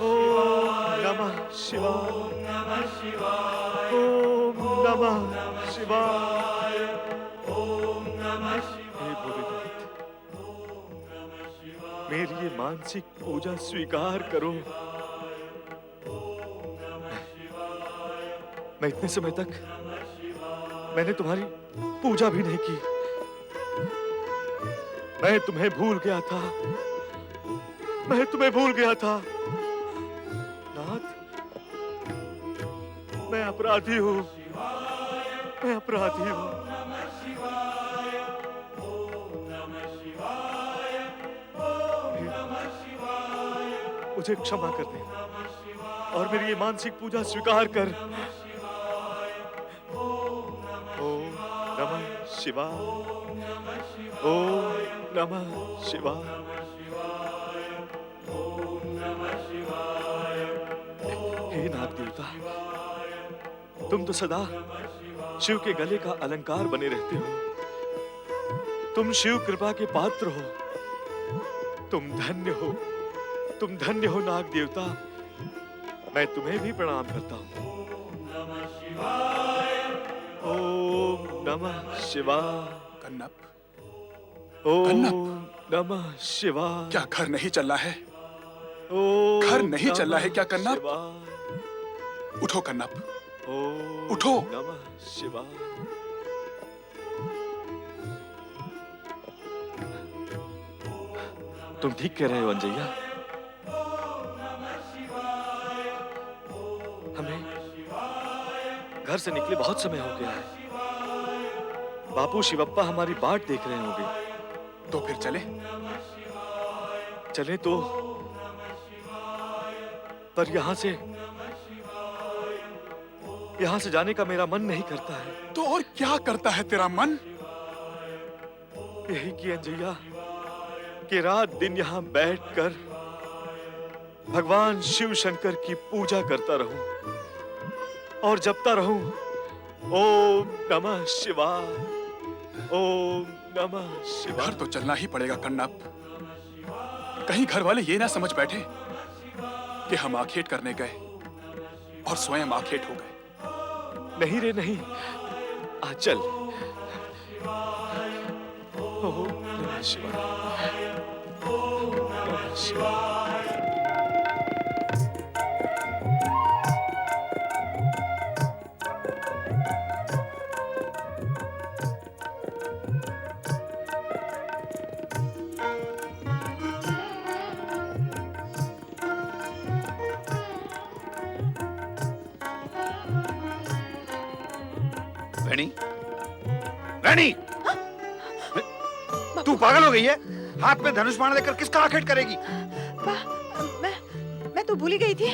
ओम नमः शिवाय, ओम नमः शिवाय, ओम नमः शिवाय। हे भोलेनाथ, मेरी ये मानसिक पूजा स्वीकार करो। मैं इतने समय तक मैंने तुम्हारी पूजा भी नहीं की। मैं तुम्हें भूल गया था, मैं तुम्हें भूल गया था नाथ। मैं अपराधी हूँ, मैं अपराधी हूँ। मुझे क्षमा कर दे और मेरी ये मानसिक पूजा स्वीकार कर। ओम नमः शिवाय, ओम नमः शिवाय। हे नाग देवता, तुम तो सदा शिव के गले का अलंकार बने रहते हो। तुम शिव कृपा के पात्र हो। तुम धन्य हो, तुम धन्य हो नाग देवता। मैं तुम्हें भी प्रणाम करता हूँ। ओम नमः शिवाय। कन्नप, ओम नमः शिवाय। क्या घर नहीं चल रहा है? ओम घर नहीं चल रहा है क्या कन्नप? शिवाय। उठो कन्नप, ओम उठो। नमः शिवाय। तुम ठीक कह रहे हो अंजैया। हमें घर से निकले बहुत समय हो गया है। बापू शिवप्पा हमारी बाट देख रहे होंगे। तो फिर चले? चले तो, पर यहां से जाने का मेरा मन नहीं करता है। तो और क्या करता है तेरा मन? यही कि अंजैया कि रात दिन यहां बैठकर भगवान शिव शंकर की पूजा करता रहूं और जपता रहूं ओम नमः शिवाय, ओम नमः शिवाय। घर तो चलना ही पड़ेगा कन्नप। कहीं घर वाले ये ना समझ बैठे कि हम आखेट करने गए और स्वयं आखेट हो गए। नहीं रे नहीं, आ चल। ओम नमः शिवाय, ओम नमः शिवाय। रानी, रानी, तू पागल हो गई है? हाथ में धनुष बाण लेकर किसका आखेट करेगी? मैं तो भूल ही गई थी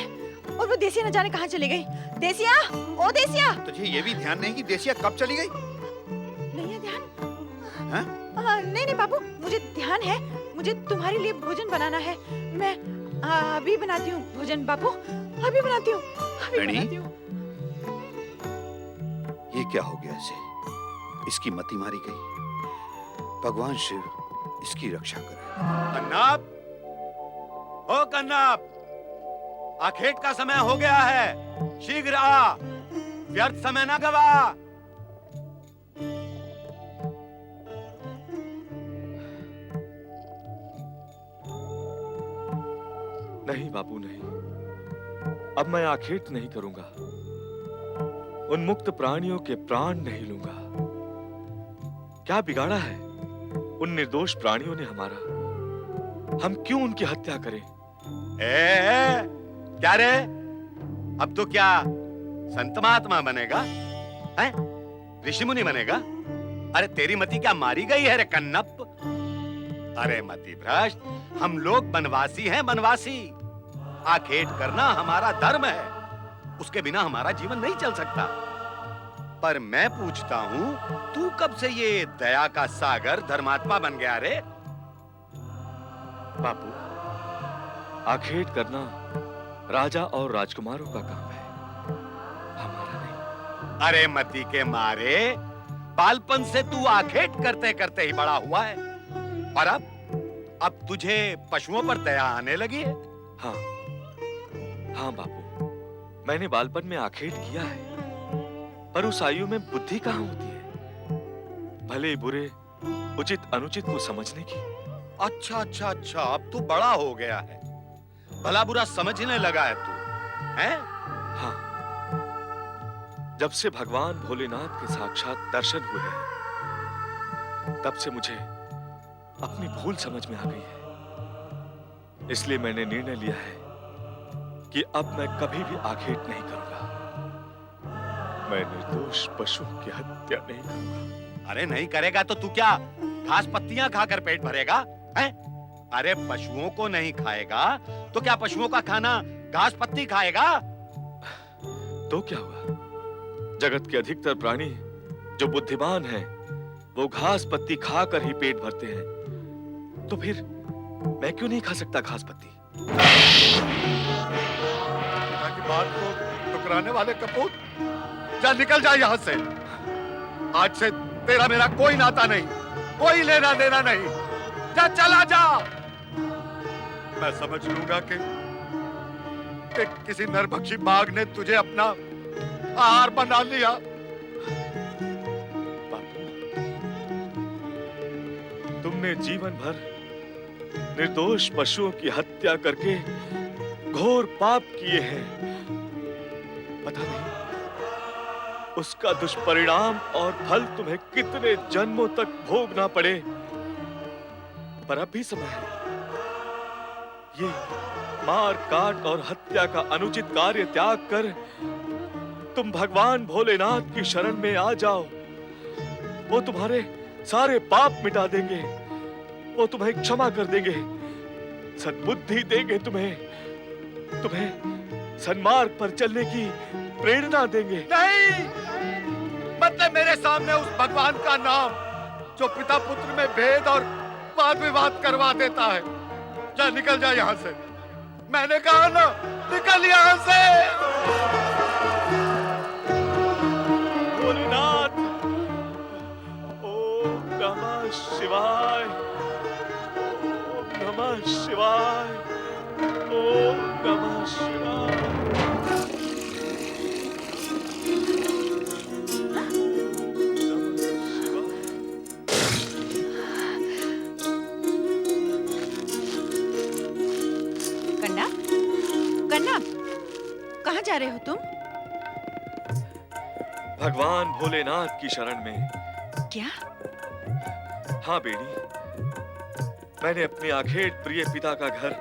और वो देसिया न जाने कहाँ चली गई। देसिया, ओ देसिया। तुझे ये भी ध्यान नहीं कि देसिया कब चली गई? नहीं है ध्यान? हाँ? नहीं बाबू, मुझे ध्यान है। मुझे तुम्हारे लिए भोजन बनाना है। मैं अभी बनाती हूँ भोजन बाबू, अभी बनाती हूँ, अभी बनाती हूँ। ये क्या हो गया इसे? इसकी मति मारी गई। भगवान शिव इसकी रक्षा करे। कन्नाप, ओ कन्नाप, आखेट का समय हो गया है, शीघ्र आ, व्यर्थ समय ना गवा। नहीं बापू नहीं, अब मैं आखेट नहीं करूंगा। उन मुक्त प्राणियों के प्राण नहीं लूंगा। क्या बिगाड़ा है उन निर्दोष प्राणियों ने हमारा? हम क्यों उनकी हत्या करें? क्या रे? अब तो क्या संत महात्मा बनेगा? हैं? ऋषि मुनि बनेगा? अरे तेरी मति क्या मारी गई है रे कन्नप? अरे मति भ्रष्ट, हम लोग बनवासी हैं, बनवासी। आखेट करना हमारा धर्म है, उसके बिना हमारा जीवन नहीं चल सकता। पर मैं पूछता हूं, तू कब से ये दया का सागर धर्मात्मा बन गया रे? बापू, आखेट करना राजा और राजकुमारों का काम है, हमारा नहीं। अरे मती के मारे, बालपन से तू आखेट करते करते ही बड़ा हुआ है, और अब तुझे पशुओं पर दया आने लगी है। हाँ हाँ बापू, मैंने बालपन में आखेट किया है, पर उस आयु में बुद्धि कहाँ होती है भले बुरे, उचित अनुचित को समझने की। अच्छा अच्छा अच्छा, अब तू बड़ा हो गया है, भला बुरा समझने लगा है तू, हैं? हाँ, जब से भगवान भोलेनाथ के साक्षात दर्शन हुए हैं, तब से मुझे अपनी भूल समझ में आ गई है। इसलिए मैंने निर्णय लिया है कि अब मैं कभी भी आखेट नहीं करूंगा। मैं निर्दोष पशुओं की हत्या नहीं करूंगा। अरे नहीं करेगा तो तू क्या घास पत्तियां खाकर पेट भरेगा, हैं? अरे पशुओं को नहीं खाएगा तो क्या पशुओं का खाना घास पत्ती खाएगा? तो क्या हुआ, जगत के अधिकतर प्राणी जो बुद्धिमान हैं, वो घास पत्ती खाकर ही पेट भरते हैं, तो फिर मैं क्यों नहीं खा सकता घास पत्ती? पिता की बात को टुकराने वाले कपूत, जा निकल जा यहाँ से। आज से तेरा मेरा कोई नाता नहीं, कोई लेना देना नहीं, जा चला जा। मैं समझ लूंगा कि किसी नरभक्षी बाघ ने तुझे अपना आहार बना लिया। बापू, तुमने जीवन भर निर्दोष पशुओं की हत्या करके घोर पाप किए हैं। पता नहीं उसका दुष्परिणाम और फल तुम्हें कितने जन्मों तक भोगना पड़े, पर अब भी समय है। ये मार काट और हत्या का अनुचित कार्य त्याग कर तुम भगवान भोलेनाथ की शरण में आ जाओ। वो तुम्हारे सारे पाप मिटा देंगे, वो तुम्हें क्षमा कर देंगे, सद्बुद्धि देंगे, तुम्हें सन्मार्ग पर चलने की प्रेरणा देंगे। नहीं, मतलब मेरे सामने उस भगवान का नाम जो पिता पुत्र में भेद और वाद विवाद करवा देता है। जा निकल जा यहाँ से, मैंने कहा ना, निकल यहाँ से। भोलेनाथ, ओम नमः शिवाय, ओम नमः शिवाय, ओम नमः शिवाय। कन्ना, कन्ना, कहाँ जा रहे हो तुम? भगवान भोलेनाथ की शरण में। क्या? हाँ बेटी, मैंने अपने आखेट प्रिय पिता का घर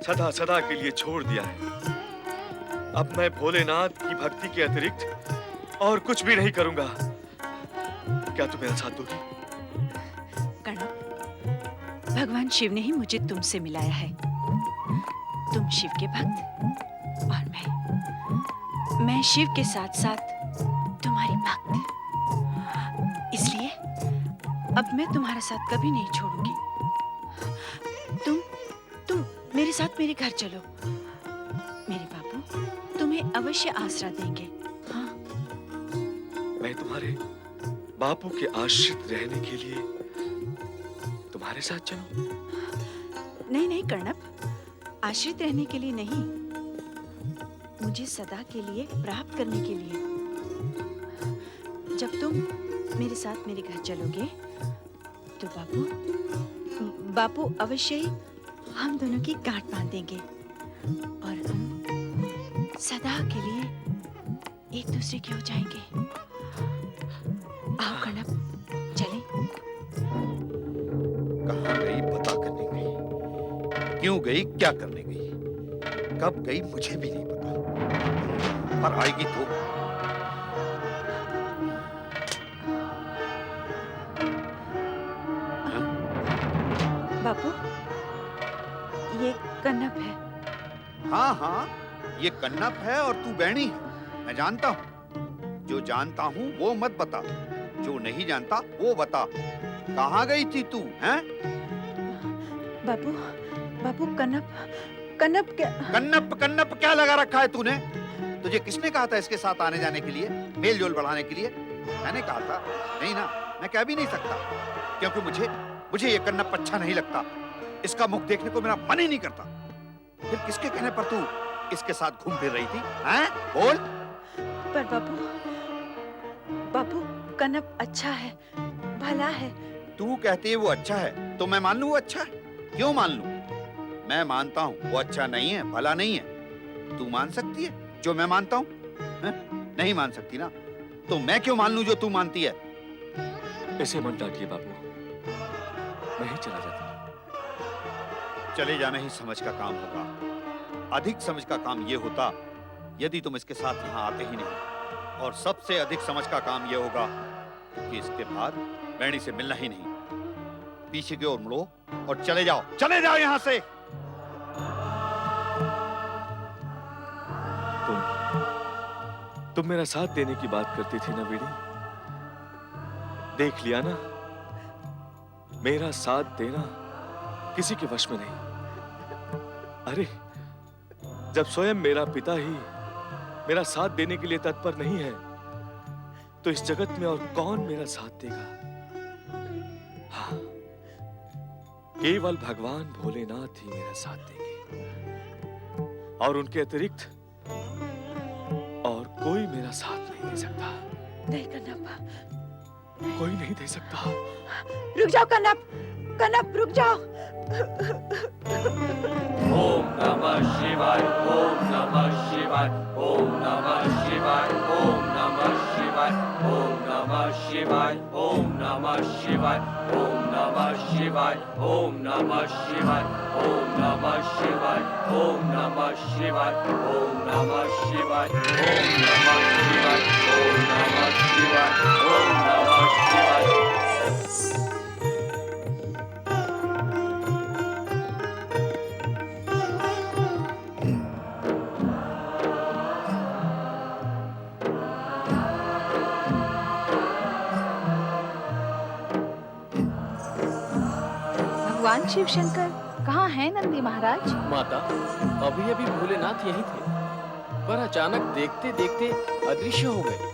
सदा सदा के लिए छोड़ दिया है। अब मैं भोलेनाथ की भक्ति के अतिरिक्त और कुछ भी नहीं करूंगा। क्या तुम मेरा साथ दोगी? कणप, भगवान शिव ने ही मुझे तुमसे मिलाया है। तुम शिव के भक्त और मैं शिव के साथ साथ तुम्हारी भक्त। इसलिए अब मैं तुम्हारा साथ कभी नहीं छोड़ूंगी। तुम मेरे साथ मेरे घर चलो। मेरे बापू तुम्हें अवश्य आसरा देंगे। हाँ, मैं तुम्हारे बापू के आश्रित रहने के लिए तुम्हारे साथ चलूं? नहीं नहीं कर्णप, आश्रित रहने के लिए नहीं, मुझे सदा के लिए प्राप्त करने के लिए। जब तुम मेरे साथ मेरे घर चलोगे तो बापू अवश्य ही हम दोनों की गांठ बांध देंगे और हम सदा के लिए एक दूसरे के हो जाएंगे। आओ कर्णप, चलें। कहाँ गई, पता करने गई, क्यों गई, क्या करने गई, कब गई मुझे भी नहीं पता, पर आएगी तो। बापू, ये कन्नप है। हाँ हाँ, ये कन्नप है और तू बैणी है, मैं जानता हूँ। जो जानता हूँ वो मत बता, जो नहीं जानता वो बता। कहाँ गई थी तू, हैं? बाबू, बाबू कनप, कनप क्या? कन्नप कन्नप क्या लगा रखा है तूने? तुझे किसने कहा था इसके साथ आने जाने के लिए, मेल जोल बढ़ाने के लिए? मैंने कहा था? नहीं ना, मैं कह भी नहीं सकता, क्योंकि मुझे ये कन्नप अच्छा नहीं लगता। इसका मुख देखने को मेरा मन ही नहीं करता। फिर किसके कहने पर तू इसके साथ घूम फिर रही थी, हैं? बोल। पर बाबू, बाबू कनप अच्छा है, भला है। तू कहती है वो अच्छा है, तो मैं मान लूं वो अच्छा है? क्यों मान लूं? मैं मानता हूँ वो अच्छा नहीं है, भला नहीं है। तू मान सकती है जो मैं मानता हूँ? नहीं मान सकती ना, तो मैं क्यों मान लूं जो तू मानती है? इसे मन डांटिए बाबू, मैं ही चला जाता हूँ। चले जाना ही समझ का काम होगा। अधिक समझ का काम ये होता यदि तुम इसके साथ यहाँ आते ही नहीं, और सबसे अधिक समझ का काम ये होगा कि इसके बाद बैणी से मिलना ही नहीं। पीछे की ओर मुड़ो और चले जाओ यहाँ से। तुम मेरा साथ देने की बात करती थी ना बेटी, देख लिया ना, मेरा साथ देना किसी के वश में नहीं। अरे जब स्वयं मेरा पिता ही मेरा साथ देने के लिए तत्पर नहीं है, तो इस जगत में और कौन मेरा साथ देगा? हाँ, केवल भगवान भोलेनाथ ही मेरा साथ देंगे, और उनके अतिरिक्त और कोई मेरा साथ नहीं दे सकता। नहीं कनप, कोई नहीं दे सकता। रुक जाओ कनप, कनप रुक जाओ। ओम नमः शिवाय, ओम नमः शिवाय, ओम नमः शिवाय, ओम नमः शिवाय, ओम नमः शिवाय, ओम नमः शिवाय, ओम नमः शिवाय, ओम नमः शिवाय, ओम नमः शिवाय, ओम नमः शिवाय, ओम नमः शिवाय, ओम नमः शिवाय, ओम नमः शिवाय, ओम नमः शिवाय। भगवान शिव शंकर कहाँ हैं नंदी महाराज? माता, अभी अभी भोलेनाथ यहीं थे, पर अचानक देखते देखते अदृश्य हो गए।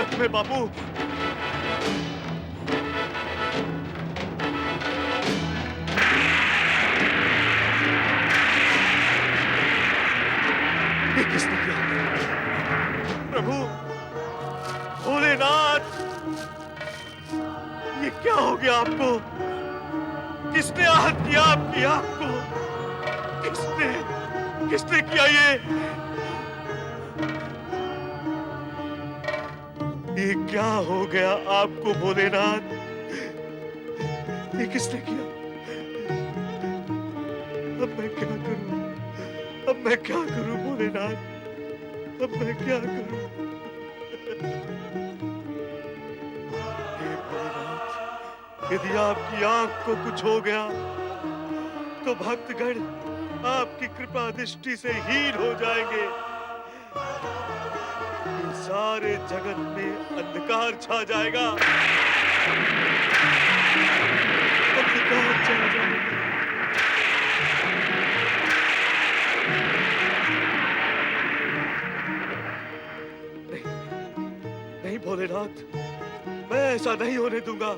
तुम्हें बापू? ये किसने किया? प्रभु भोलेनाथ, ये क्या हो गया आपको? किसने आहत किया आपकी आंख को? किसने किया ये क्या हो गया आपको भोलेनाथ? ये किसने किया? अब मैं क्या करूं? अब मैं क्या करूं भोलेनाथ? अब मैं क्या करूं? हे भोलेनाथ, यदि आपकी आंख को कुछ हो गया तो भक्तगण आपकी कृपा दृष्टि से हीन हो जाएंगे। ये सारे जगत में अंधकार छा जाएगा। अंधकार छा जाएगा। नहीं भोलेनाथ, मैं ऐसा नहीं होने दूंगा।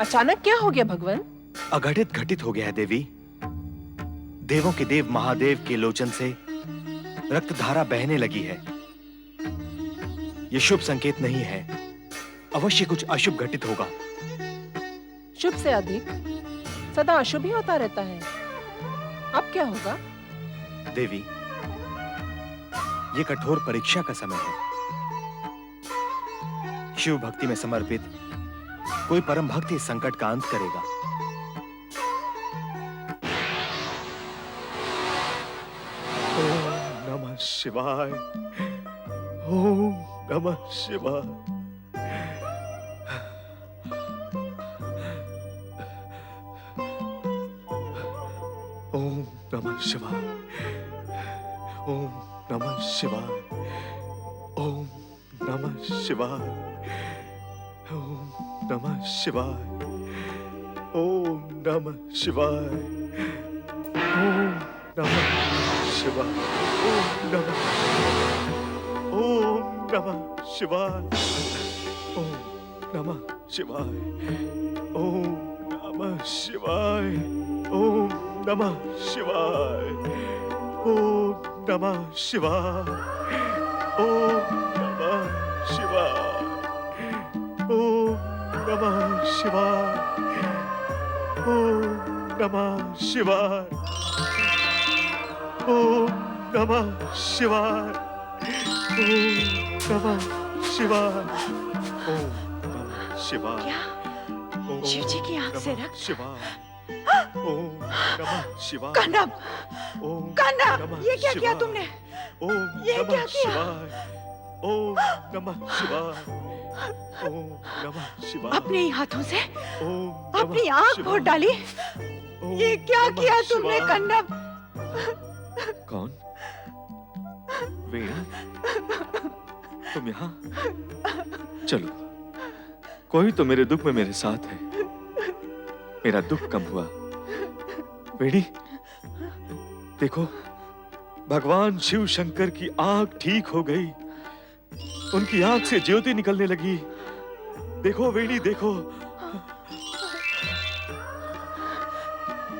अचानक क्या हो गया भगवान? अघटित घटित हो गया है देवी। देवों के देव महादेव के लोचन से रक्तधारा बहने लगी है। ये शुभ संकेत नहीं है। अवश्य कुछ अशुभ घटित होगा। शुभ से अधिक सदा अशुभ ही होता रहता है। अब क्या होगा? देवी, ये कठोर परीक्षा का समय है। शिव भक्ति में समर्पित कोई परम भक्त इस संकट का अंत करेगा। ओम नमः शिवाय। ओम नमः शिवाय। ओम नमः शिवाय। ओम नमः शिवाय। ओम नमः शिवाय। ओम नमः शिवाय। ओम नमः शिवाय। ओम नमः शिवाय। ओम नमः शिवाय। ओम नमः शिवाय। ओम नमः शिवाय। ओम नमः शिवाय। ओम नमः शिवाय। ओम नमः शिवाय। ओम नमः शिवाय। ओम नमः शिवाय। ओम नमः शिवाय। ओम नमः शिवाय। ओम नमः शिवाय। क्या शिव जी की आंख से रक्त? शिवाय। ओम नमः शिवाय। कनब, ओम कनब, नमः ये क्या किया शिवाय। तुमने? ओम ये नमः क्या किया? शिवाय। ओम नमः शिवाय। ओम नमः शिवाय। अपने ही हाथों से ओम अपनी नमः आंख शिवाय। फोड़ डाली। ओम ये क्या नमः किया तुमने शिवाय। कन्नब? कौन? वेणी, तुम यहाँ? चलो, कोई तो मेरे दुख में मेरे साथ है। मेरा दुख कम हुआ। वेणी, देखो, भगवान शिव शंकर की आंख ठीक हो गई। उनकी आंख से ज्योति निकलने लगी। देखो वेणी, देखो।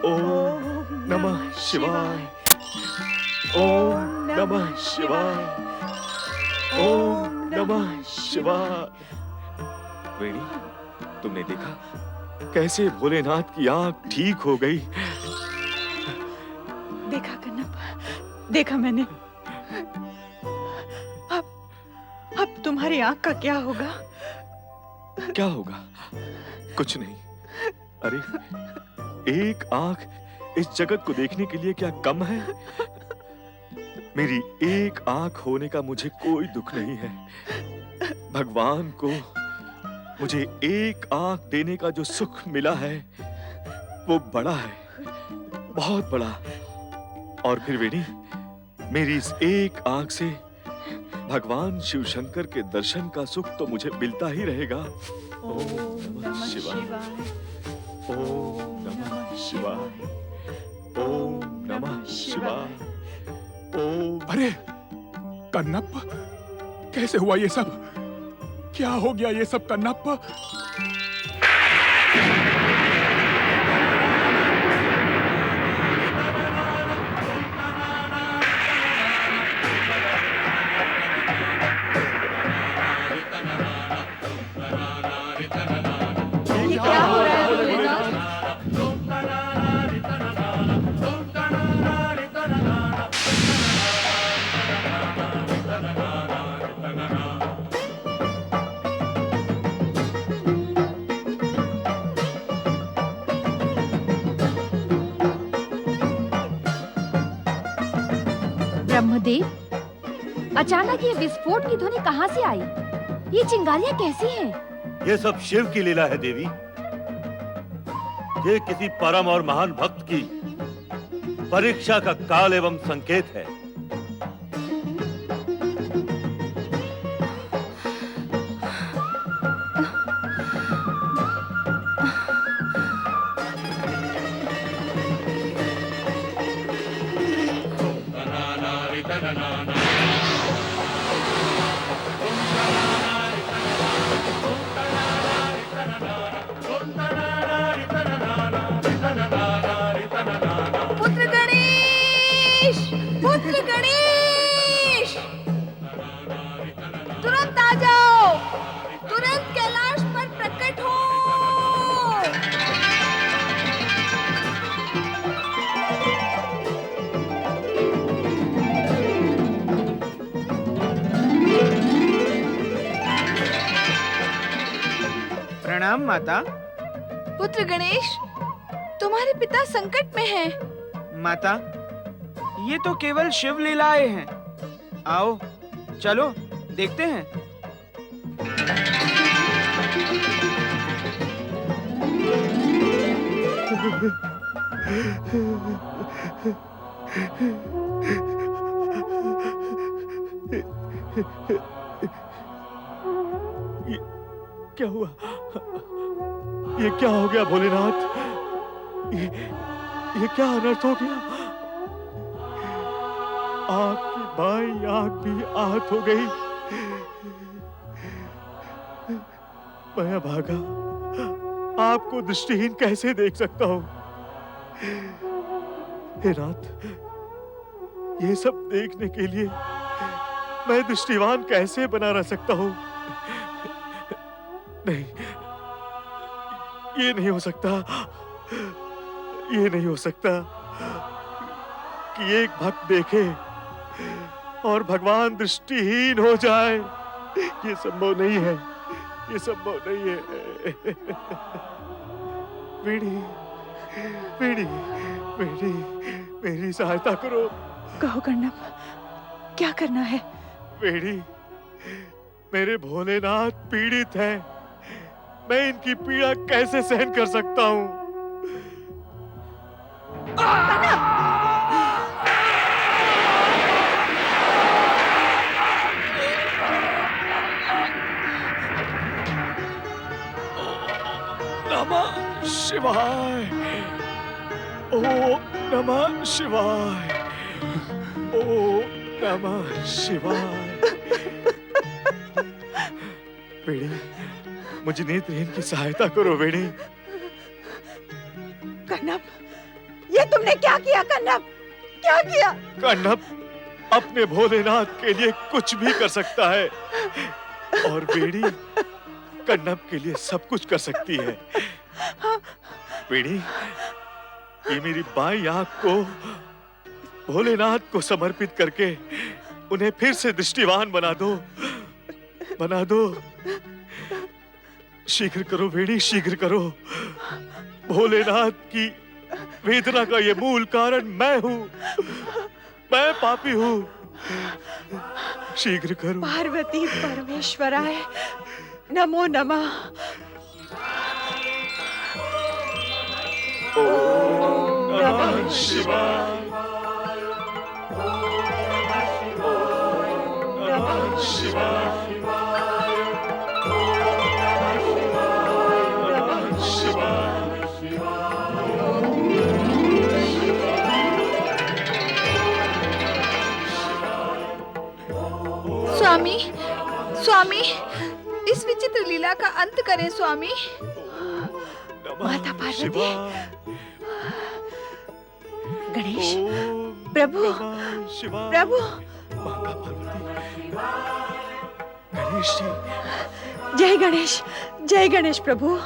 ओम नमः शिवाय। ओम नमः शिवाय। ओम नमः शिवाय। वेणी, तुमने देखा कैसे भोलेनाथ की आंख ठीक हो गई? देखा कन्नब, देखा मैंने। अब तुम्हारी आंख का क्या होगा? क्या होगा? कुछ नहीं। अरे, एक आंख इस जगत को देखने के लिए क्या कम है? मेरी एक आंख होने का मुझे कोई दुख नहीं है। भगवान को मुझे एक आंख देने का जो सुख मिला है वो बड़ा है, बहुत बड़ा। और फिर वेणी, मेरी इस एक आंख से भगवान शिव शंकर के दर्शन का सुख तो मुझे मिलता ही रहेगा। ओम नमः शिवाय। ओम नमः शिवाय। ओम नमः शिवाय। ओम। अरे कन्नप्पा, कैसे हुआ ये सब? क्या हो गया ये सब कन्नप्पा? ये क्या हो रहा है भोलेनाथ? महादेव, अचानक ये विस्फोट की ध्वनि कहाँ से आई? ये चिंगारियाँ कैसी हैं? ये सब शिव की लीला है देवी। ये किसी परम और महान भक्त की परीक्षा का काल एवं संकेत है। पुत्र गणेश, पुत्र गणेश, तुरंत आ जाओ, तुरंत कैलाश पर प्रकट हो। प्रणाम माता। पुत्र गणेश, तुम्हारे पिता संकट में हैं। माता, ये तो केवल शिव लीलाएं हैं। आओ, चलो देखते हैं। क्या हुआ? ये क्या हो गया भोलेनाथ? ये क्या अनर्थ हो गया? आपकी बाई आंख भी आहत हो गई। मैं भागा, आपको दृष्टिहीन कैसे देख सकता हूं? हे नाथ, ये सब देखने के लिए मैं दृष्टिवान कैसे बना रह सकता हूं? नहीं, ये नहीं हो सकता। ये नहीं हो सकता कि एक भक्त देखे और भगवान दृष्टिहीन हो जाए। ये संभव नहीं है, ये संभव नहीं है। वीणी, वीणी, वीणी, मेरी सहायता करो। कहो कर्णव, क्या करना है? वीणी, मेरे भोलेनाथ पीड़ित हैं। मैं इनकी पीड़ा कैसे सहन कर सकता हूँ? नमः शिवाय, ओम नमः शिवाय, ओम नमः शिवाय। वेणी, मुझे नेत्रहीन की सहायता करो वेणी। कर्णव, ये तुमने क्या किया कर्णव? क्या किया? कर्णव अपने भोलेनाथ के लिए कुछ भी कर सकता है और वेणी कर्णव के लिए सब कुछ कर सकती है। वेणी, ये मेरी बाईं आंख को भोलेनाथ को समर्पित करके उन्हें फिर से दृष्टिवान बना दो, बना दो। शीघ्र करो वेणी, शीघ्र करो। भोलेनाथ की वेदना का ये मूल कारण मैं हूँ। मैं पापी हूँ। शीघ्र करो। पार्वती परमेश्वराय नमो नमः। ओम नमः शिवाय, ओम नमः शिवाय, स्वामी, स्वामी, इस विचित्र लीला का अंत करें स्वामी। माता पार्वती, गणेश, प्रभु, प्रभु, माता पार्वती, गणेश जी। जय गणेश, जय गणेश प्रभु,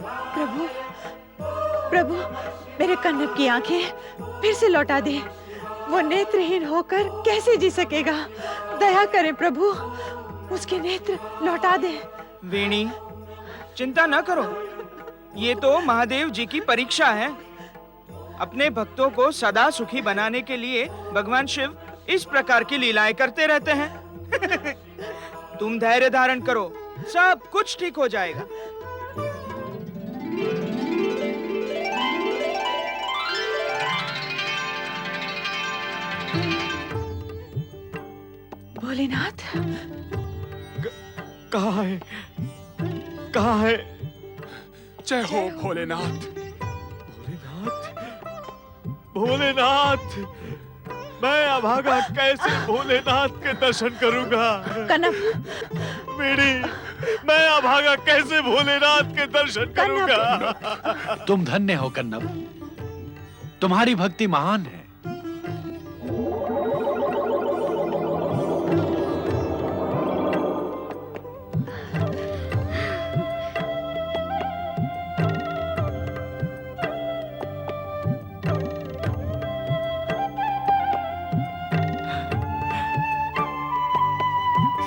प्रभु, प्रभु, मेरे कर्णव की आंखें फिर से लौटा दे। वो नेत्रहीन होकर कैसे जी सकेगा? दया करें प्रभु, उसके नेत्र लौटा दे। वेणी, चिंता न करो, ये तो महादेव जी की परीक्षा है। अपने भक्तों को सदा सुखी बनाने के लिए भगवान शिव इस प्रकार की लीलाएं करते रहते हैं। तुम धैर्य धारण करो, सब कुछ ठीक हो जाएगा। भोलेनाथ, कहाँ है? कहाँ है? जय हो भोलेनाथ। भोलेनाथ, मैं अभागा कैसे भोलेनाथ के दर्शन करूंगा? कनप, मैं अभागा कैसे भोलेनाथ के दर्शन करूंगा? तुम धन्य हो कन्नप, तुम्हारी भक्ति महान है।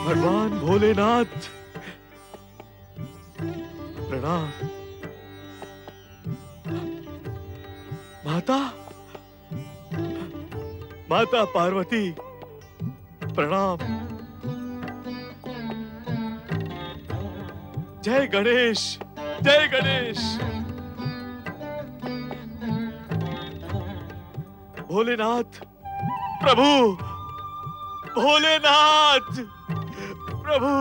भगवान भोलेनाथ, प्रणाम। माता, माता पार्वती, प्रणाम। जय गणेश, जय गणेश। भोलेनाथ, प्रभु, भोलेनाथ, प्रभु।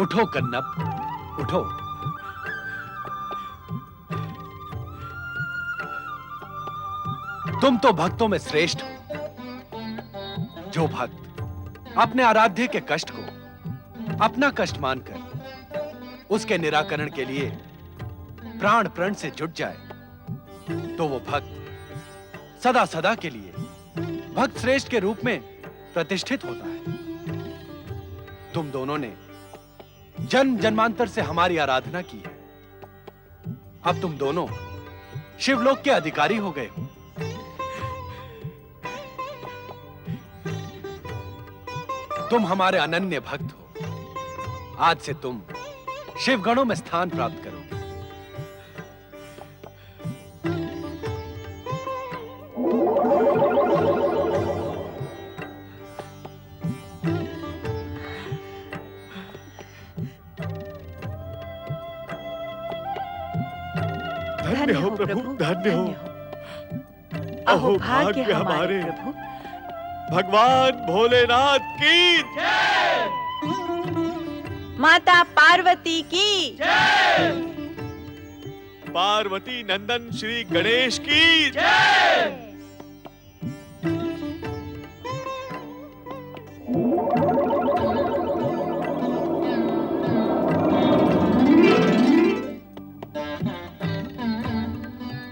उठो कन्नप, उठो। तुम तो भक्तों में श्रेष्ठ हो। जो भक्त अपने आराध्य के कष्ट को अपना कष्ट मानकर उसके निराकरण के लिए प्राण प्रण से जुट जाए, तो वो भक्त सदा सदा के लिए भक्त श्रेष्ठ के रूप में प्रतिष्ठित होता है। तुम दोनों ने जन्म जन्मांतर से हमारी आराधना की है। अब तुम दोनों शिवलोक के अधिकारी हो गए हो। तुम हमारे अनन्य भक्त हो। आज से तुम शिवगणों में स्थान प्राप्त करोगे। धन्य हो प्रभु, धन्य हो। अहो भाग्य हमारे प्रभु। भगवान भोलेनाथ की जय। माता पार्वती की जय। पार्वती नंदन श्री गणेश की जय।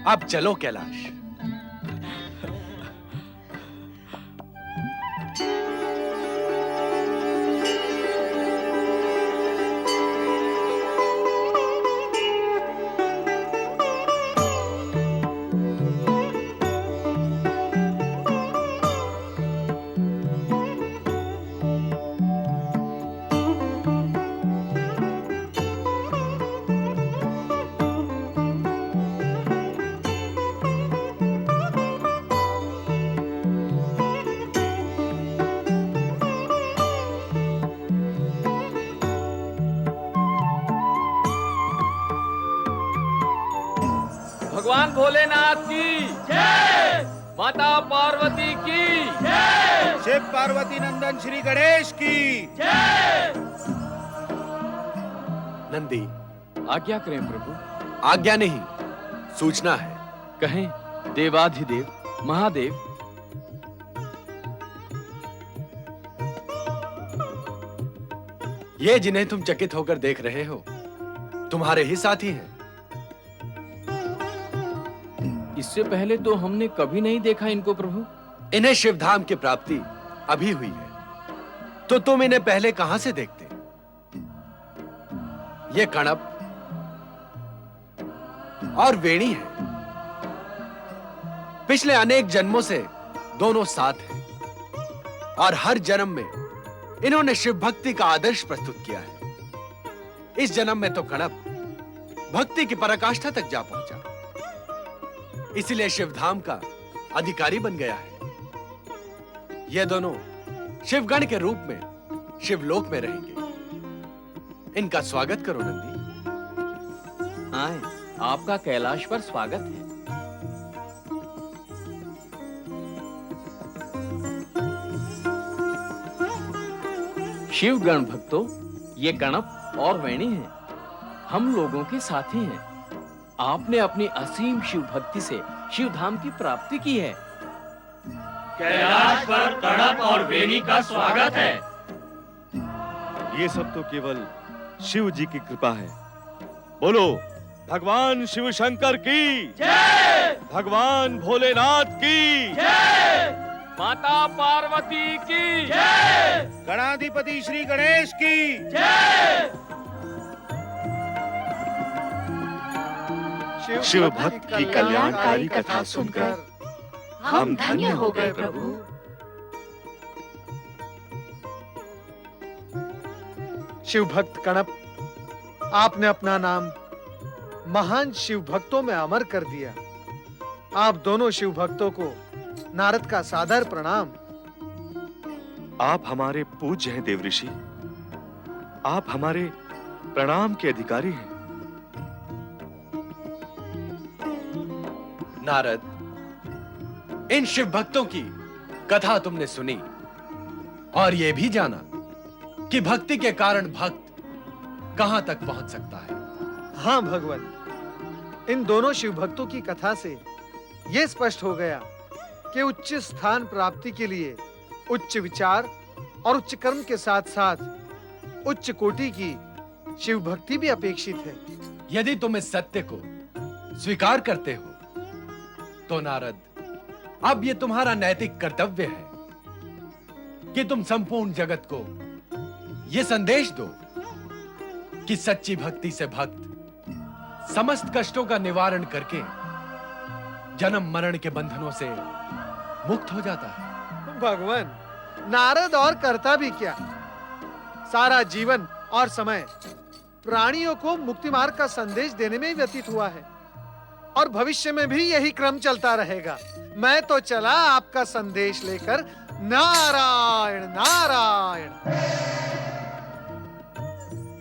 अब चलो कैलाश। भगवान भोलेनाथ की जय। माता पार्वती की जय। शिव पार्वती नंदन श्री गणेश की जय। नंदी, आज्ञा करें प्रभु। आज्ञा नहीं, सूचना है। कहें देवाधिदेव महादेव। ये जिन्हें तुम चकित होकर देख रहे हो तुम्हारे ही साथी हैं। इससे पहले तो हमने कभी नहीं देखा इनको प्रभु। इन्हें शिवधाम की प्राप्ति अभी हुई है, तो तुम इन्हें पहले कहां से देखते? ये कणप और वेणी है। पिछले अनेक जन्मों से दोनों साथ हैं और हर जन्म में इन्होंने शिव भक्ति का आदर्श प्रस्तुत किया है। इस जन्म में तो कणप भक्ति की पराकाष्ठा तक जा पहुंचा, इसलिए शिवधाम का अधिकारी बन गया है। ये दोनों शिवगण के रूप में शिवलोक में रहेंगे। इनका स्वागत करो नंदी। आए, आपका कैलाश पर स्वागत है। शिवगण भक्तों, ये गणप और वेणी हैं, हम लोगों के साथी हैं। आपने अपनी असीम शिव भक्ति से शिव धाम की प्राप्ति की है। कैलाश पर गणप और वेणी का स्वागत है। ये सब तो केवल शिव जी की कृपा है। बोलो भगवान शिव शंकर की जय, भगवान भोलेनाथ की जय, माता पार्वती की जय, गणाधिपति श्री गणेश की जय। शिव भक्त की कल्याणकारी कथा सुनकर हम धन्य हो गए प्रभु। शिव भक्त कणप, आपने अपना नाम महान शिव भक्तों में अमर कर दिया। आप दोनों शिव भक्तों को नारद का सादर प्रणाम। आप हमारे पूज्य हैं देव ऋषि। आप हमारे प्रणाम के अधिकारी हैं। नारद, इन शिव भक्तों की कथा तुमने सुनी और यह भी जाना कि भक्ति के कारण भक्त कहां तक पहुंच सकता है। हाँ भगवान, इन दोनों शिव भक्तों की कथा से यह स्पष्ट हो गया कि उच्च स्थान प्राप्ति के लिए उच्च विचार और उच्च कर्म के साथ-साथ उच्च कोटि की शिव भक्ति भी अपेक्षित है। यदि तुम इस सत्य को स्वीकार करते हो तो नारद, अब यह तुम्हारा नैतिक कर्तव्य है कि तुम संपूर्ण जगत को यह संदेश दो कि सच्ची भक्ति से भक्त समस्त कष्टों का निवारण करके जन्म मरण के बंधनों से मुक्त हो जाता है। भगवान, नारद और करता भी क्या, सारा जीवन और समय प्राणियों को मुक्ति मार्ग का संदेश देने में ही व्यतीत हुआ है और भविष्य में भी यही क्रम चलता रहेगा। मैं तो चला आपका संदेश लेकर। नारायण नारायण।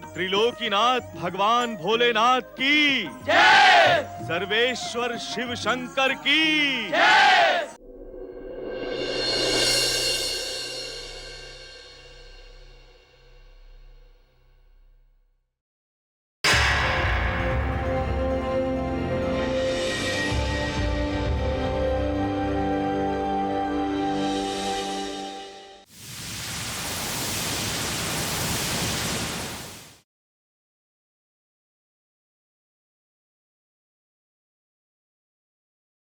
त्रिलोकीनाथ भगवान भोलेनाथ की जय, सर्वेश्वर शिव शंकर की जय।